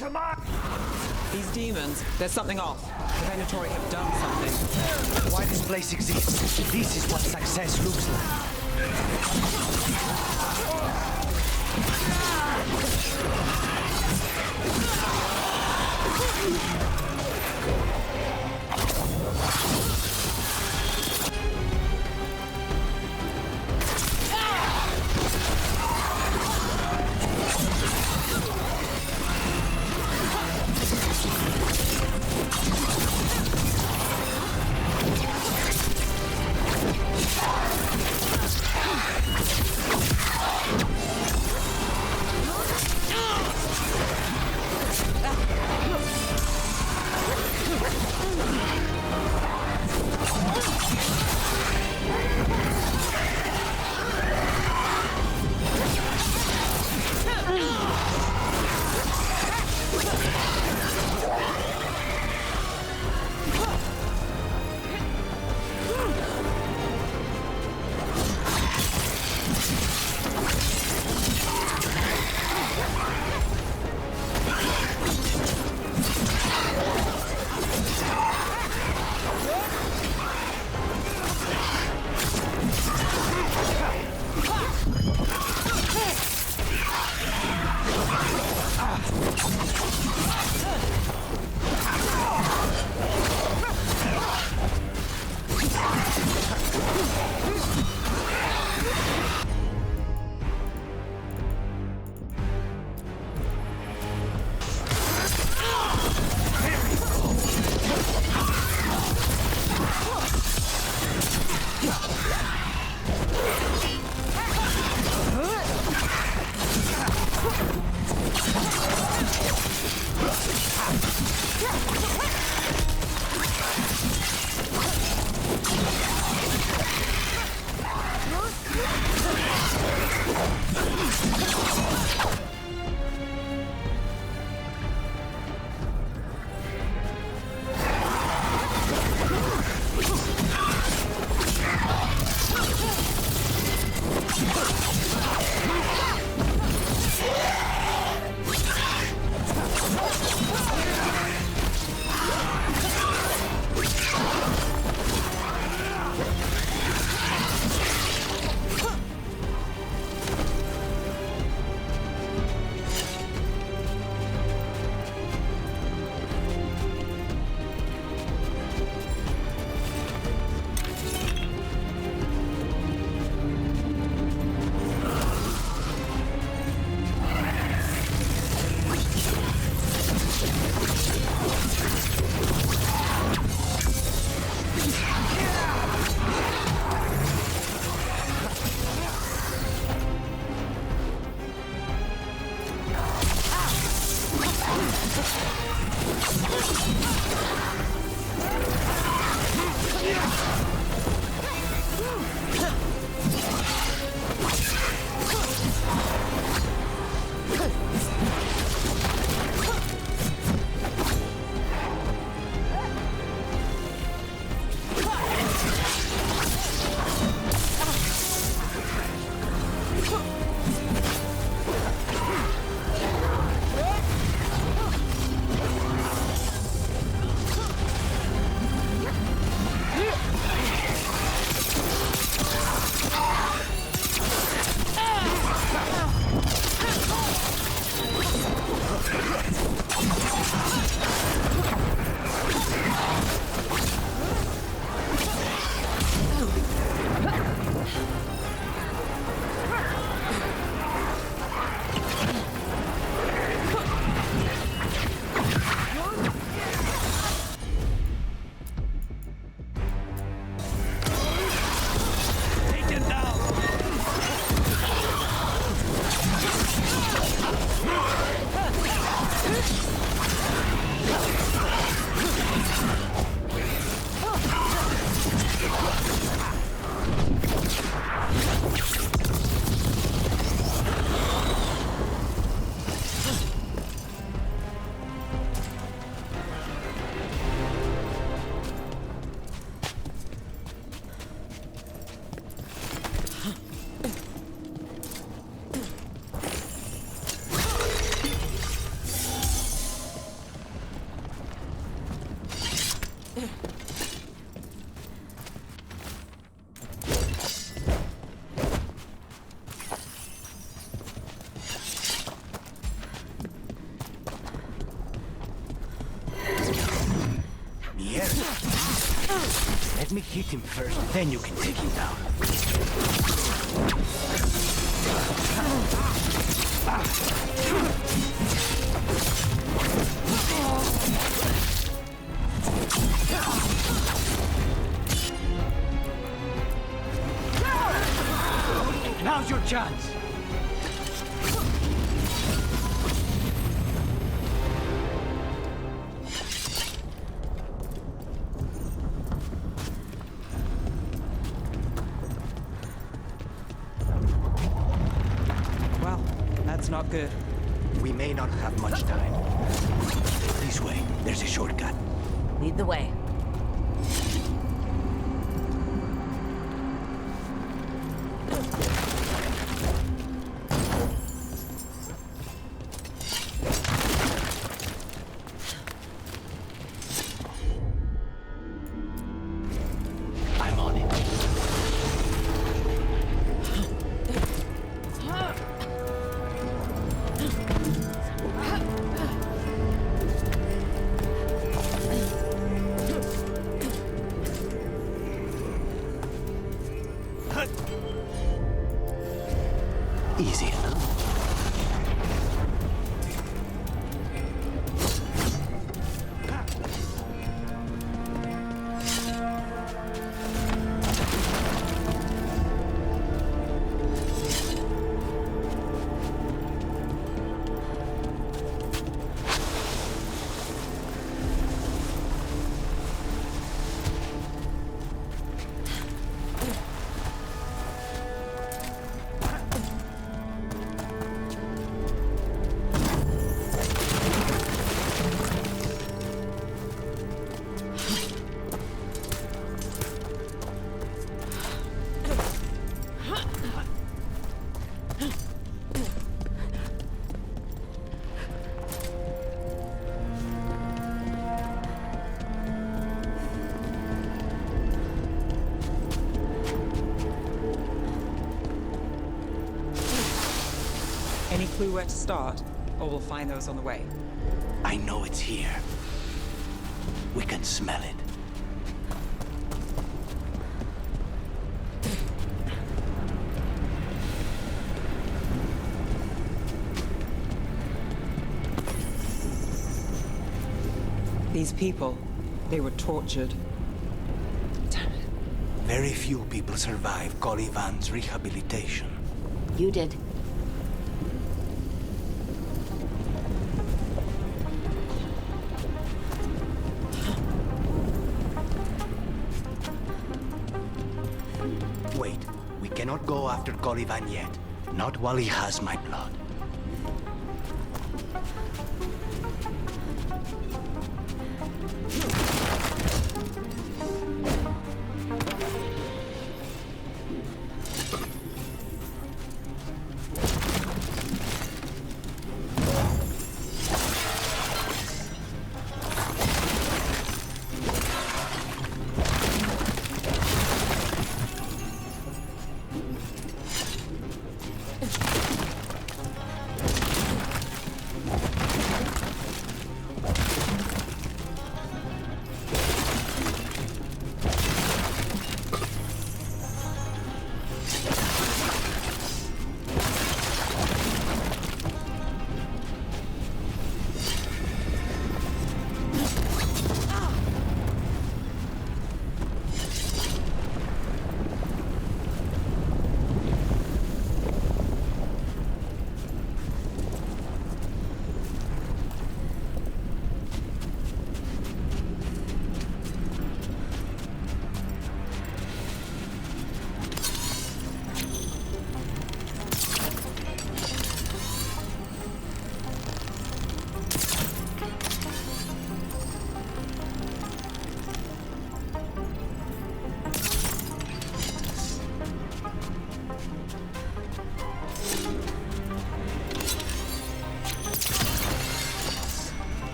Come on! These demons, there's something off. The Venatori have done something. Why this place exists. This is what success looks Let me hit him first, then you can take him down. Now's your chance. Well, that's not good. We may not have much time. This way, there's a shortcut. Lead the way. I'm on it. Easy enough. Any clue where to start? Or we'll find those on the way. I know it's here. We can smell it. These people, they were tortured. Very few people survive Colivan's rehabilitation. You did. Wait, we cannot go after Colivan yet. Not while he has my blood.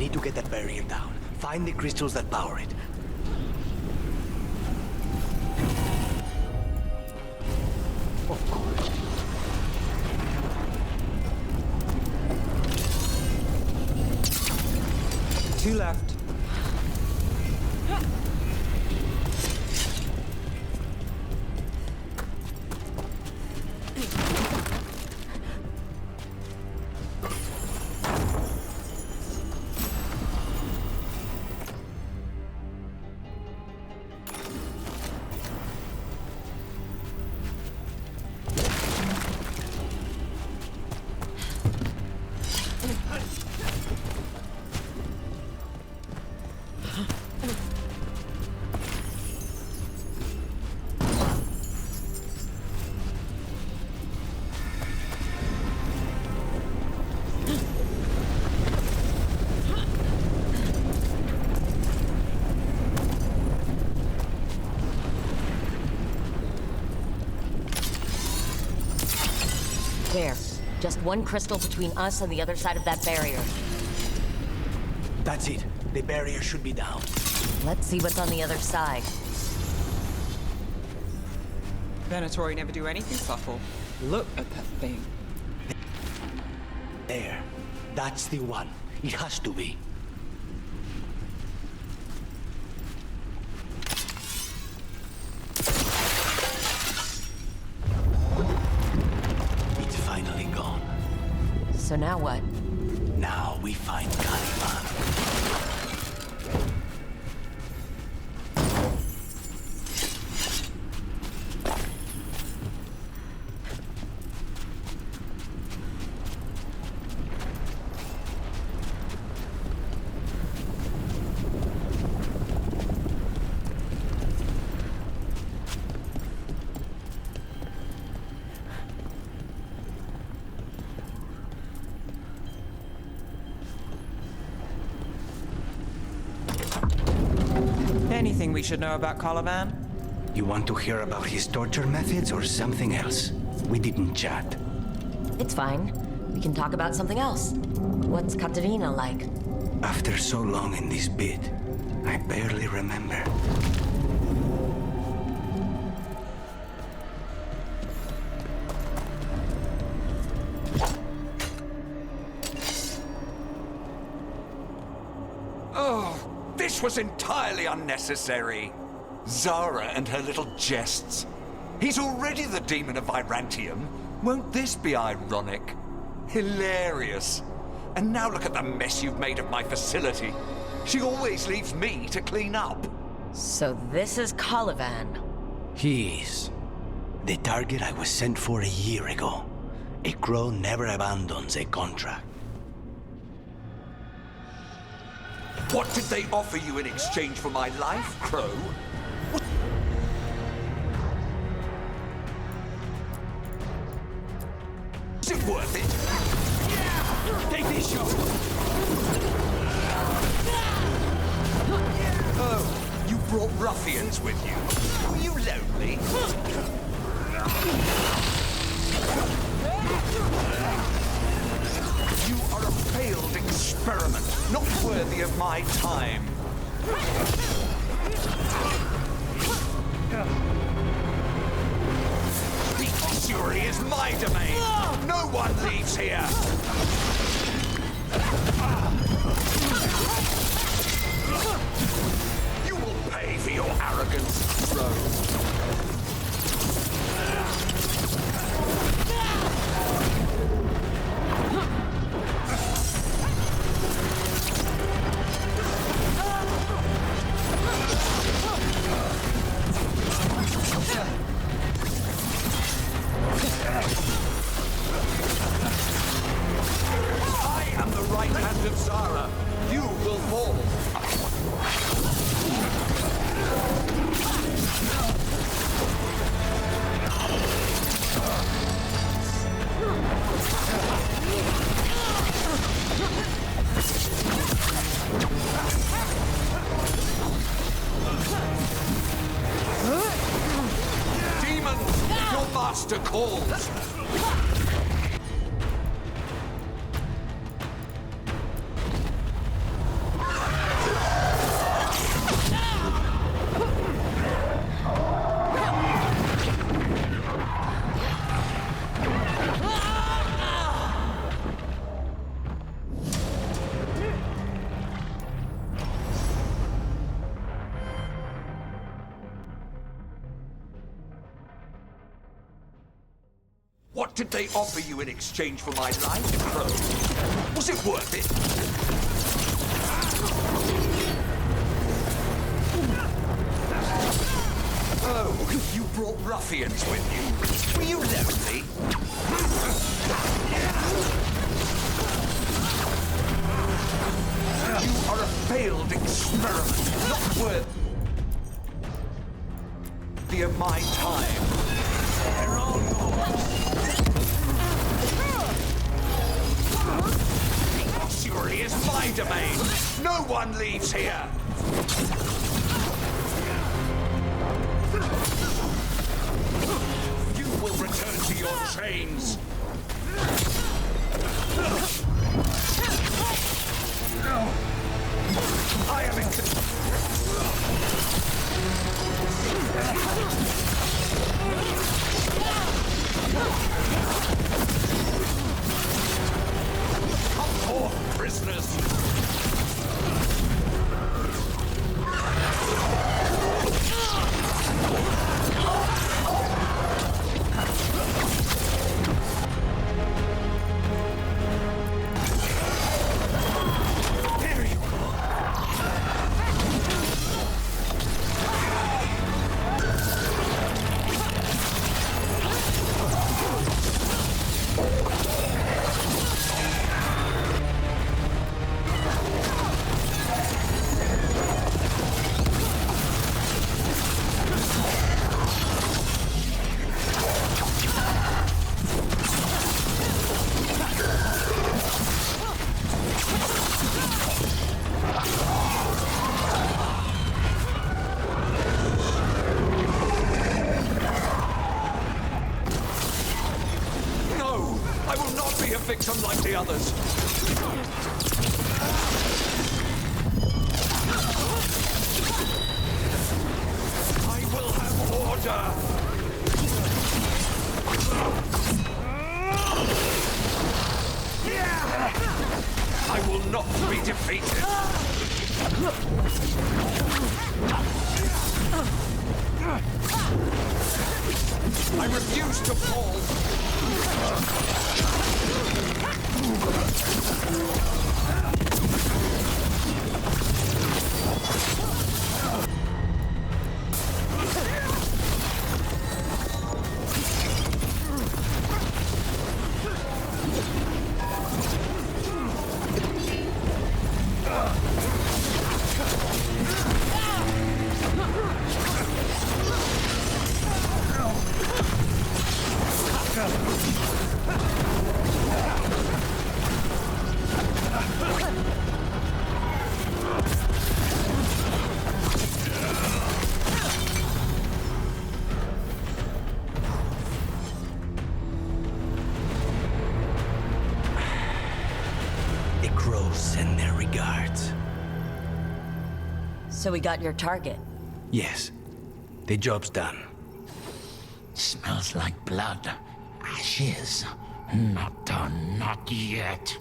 need to get that barrier down. Find the crystals that power it. Of course. 2 left. There. Just one crystal between us and the other side of that barrier. That's it. The barrier should be down. Let's see what's on the other side. Venatori never do anything subtle. Look at that thing. There. That's the one. It has to be. It's finally gone. So now what? Now we find Caliban. Anything we should know about Caliban? You want to hear about his torture methods or something else? We didn't chat. It's fine. We can talk about something else. What's Katerina like? After so long in this bit, I barely remember. This was entirely unnecessary. Zara and her little jests. He's already the demon of Virantium. Won't this be ironic? Hilarious. And now look at the mess you've made of my facility. She always leaves me to clean up. So this is Caliban. He is. The target I was sent for a year ago. A crow never abandons a contract. What did they offer you in exchange for my life, Crow? Is it worth it? Take this shot! Oh, you brought ruffians with you. Were you lonely? You are a failed experiment, not worthy of my time. The ossuary is my domain. No one leaves here. You will pay for your arrogance, Crow. I am the right hand of Zara. You will fall. Demons, your master calls. What did they offer you in exchange for my life, Crow? Was it worth it? Oh, you brought ruffians with you. Were you lonely? You are a failed experiment, not worthy of my time. They're all yours. Surely is my domain. No one leaves here. You will return to your chains. I am in Come forth, prisoners! There you go! Victim like the others. I will have order. I will not be defeated. I refuse to fall. Send their regards. So we got your target? Yes. The job's done. Smells like blood. Ashes. Not done, not yet.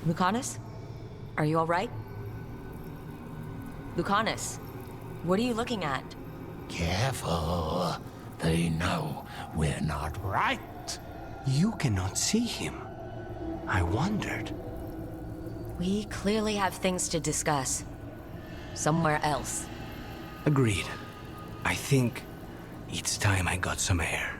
Lucanis? Are you all right? Lucanis, what are you looking at? Careful. They know we're not right. You cannot see him. I wondered. We clearly have things to discuss. Somewhere else. Agreed. I think it's time I got some air.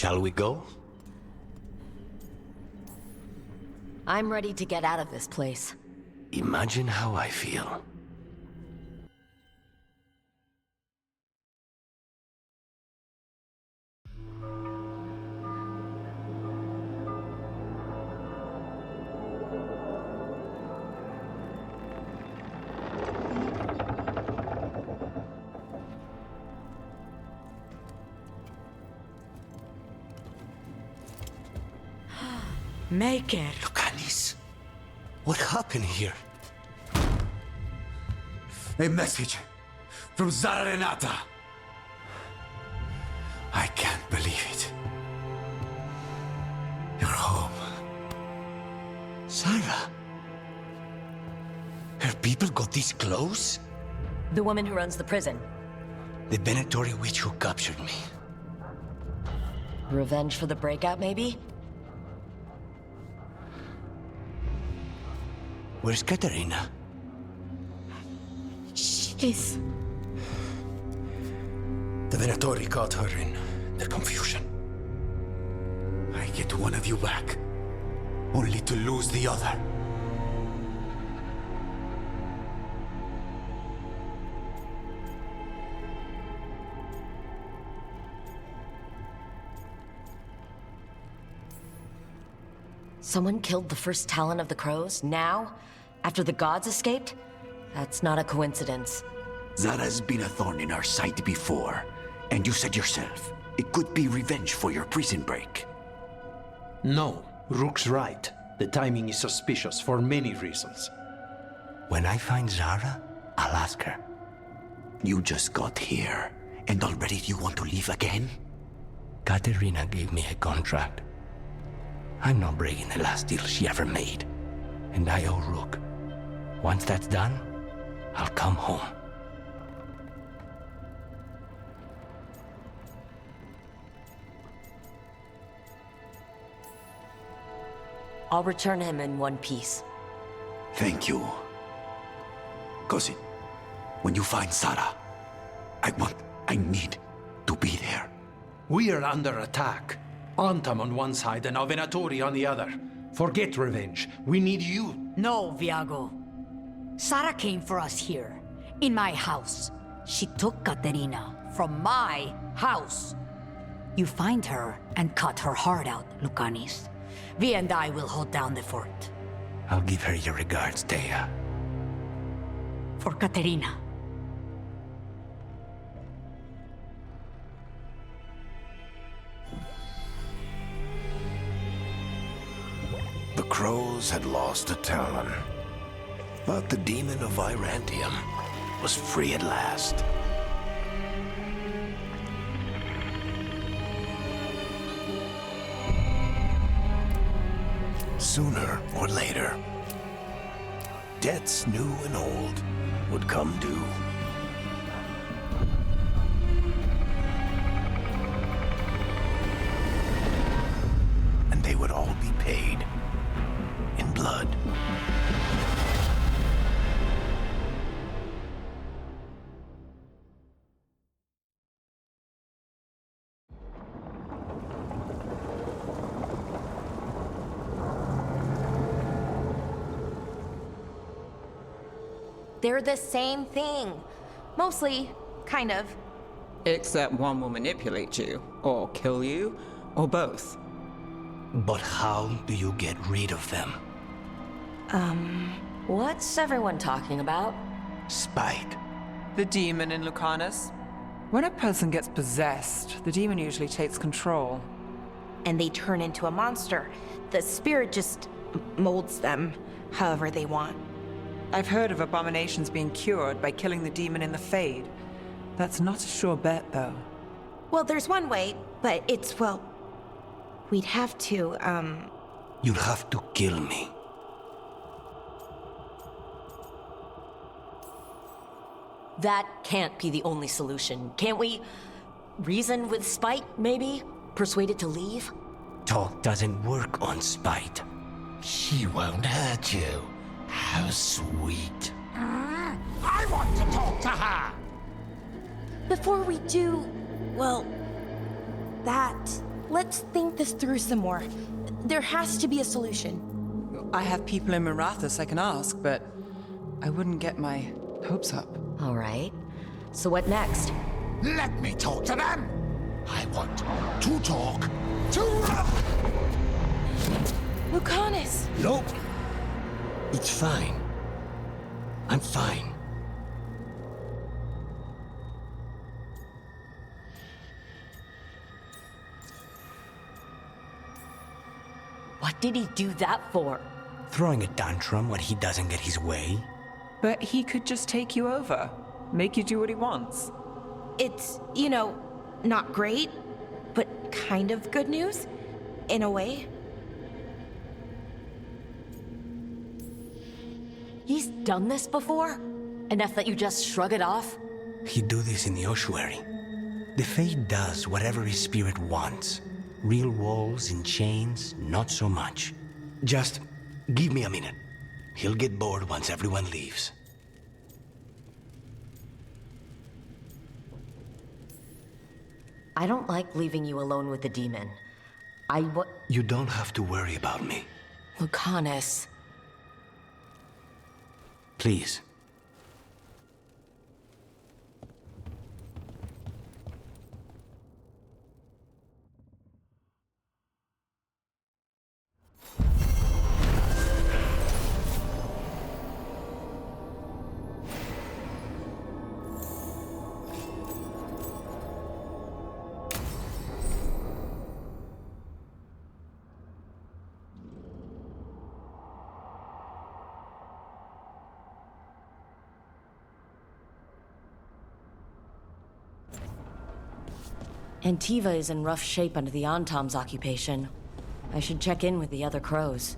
Shall we go? I'm ready to get out of this place. Imagine how I feel. Make it. Lucanis, what happened here? A message from Zara Renata. I can't believe it. You're home. Sarah? Her people got this close? The woman who runs the prison. The Venatori witch who captured me. Revenge for the breakout, maybe? Where's Katerina? She's... The Venatori caught her in their confusion. I get one of you back, only to lose the other. Someone killed the first Talon of the Crows, now? After the gods escaped? That's not a coincidence. Zara's been a thorn in our side before, and you said yourself, it could be revenge for your prison break. No, Rook's right. The timing is suspicious for many reasons. When I find Zara, I'll ask her. You just got here, and already you want to leave again? Katerina gave me a contract. I'm not breaking the last deal she ever made. And I owe Rook. Once that's done, I'll come home. I'll return him in one piece. Thank you. Cousin, when you find Zara, I need to be there. We are under attack. Antam on one side and Venatori on the other. Forget revenge. We need you. No, Viago. Sara came for us here, in my house. She took Katerina from my house. You find her and cut her heart out, Lucanis. Vi and I will hold down the fort. I'll give her your regards, Thea. For Katerina. The Crows had lost a Talon, but the demon of Irantium was free at last. Sooner or later, debts new and old would come due. And they would all be paid in blood. They're the same thing. Mostly, kind of. Except one will manipulate you, or kill you, or both. But how do you get rid of them? What's everyone talking about? Spite. The demon in Lucanis. When a person gets possessed, the demon usually takes control. And they turn into a monster. The spirit just molds them however they want. I've heard of abominations being cured by killing the demon in the Fade. That's not a sure bet, though. Well, there's one way, but it's, well... We'd have to, You'll have to kill me. That can't be the only solution. Can't we reason with Spite, maybe? Persuade it to leave? Talk doesn't work on Spite. She won't hurt you. How sweet. I want to talk to her! Before we do, well, that... let's think this through some more. There has to be a solution. I have people in Marathas I can ask, but I wouldn't get my hopes up. All right. So what next? Let me talk to them! I want to talk to... Lucanis! Nope. It's fine. I'm fine. What did he do that for? Throwing a tantrum when he doesn't get his way? But he could just take you over. Make you do what he wants. It's, you know, not great, but kind of good news, in a way. He's done this before? Enough that you just shrug it off? He'd do this in the ossuary. The Fade does whatever his spirit wants. Real walls and chains, not so much. Just give me a minute. He'll get bored once everyone leaves. I don't like leaving you alone with the demon. You don't have to worry about me. Lucanis. Please. Antiva is in rough shape under the Antom's occupation. I should check in with the other crows.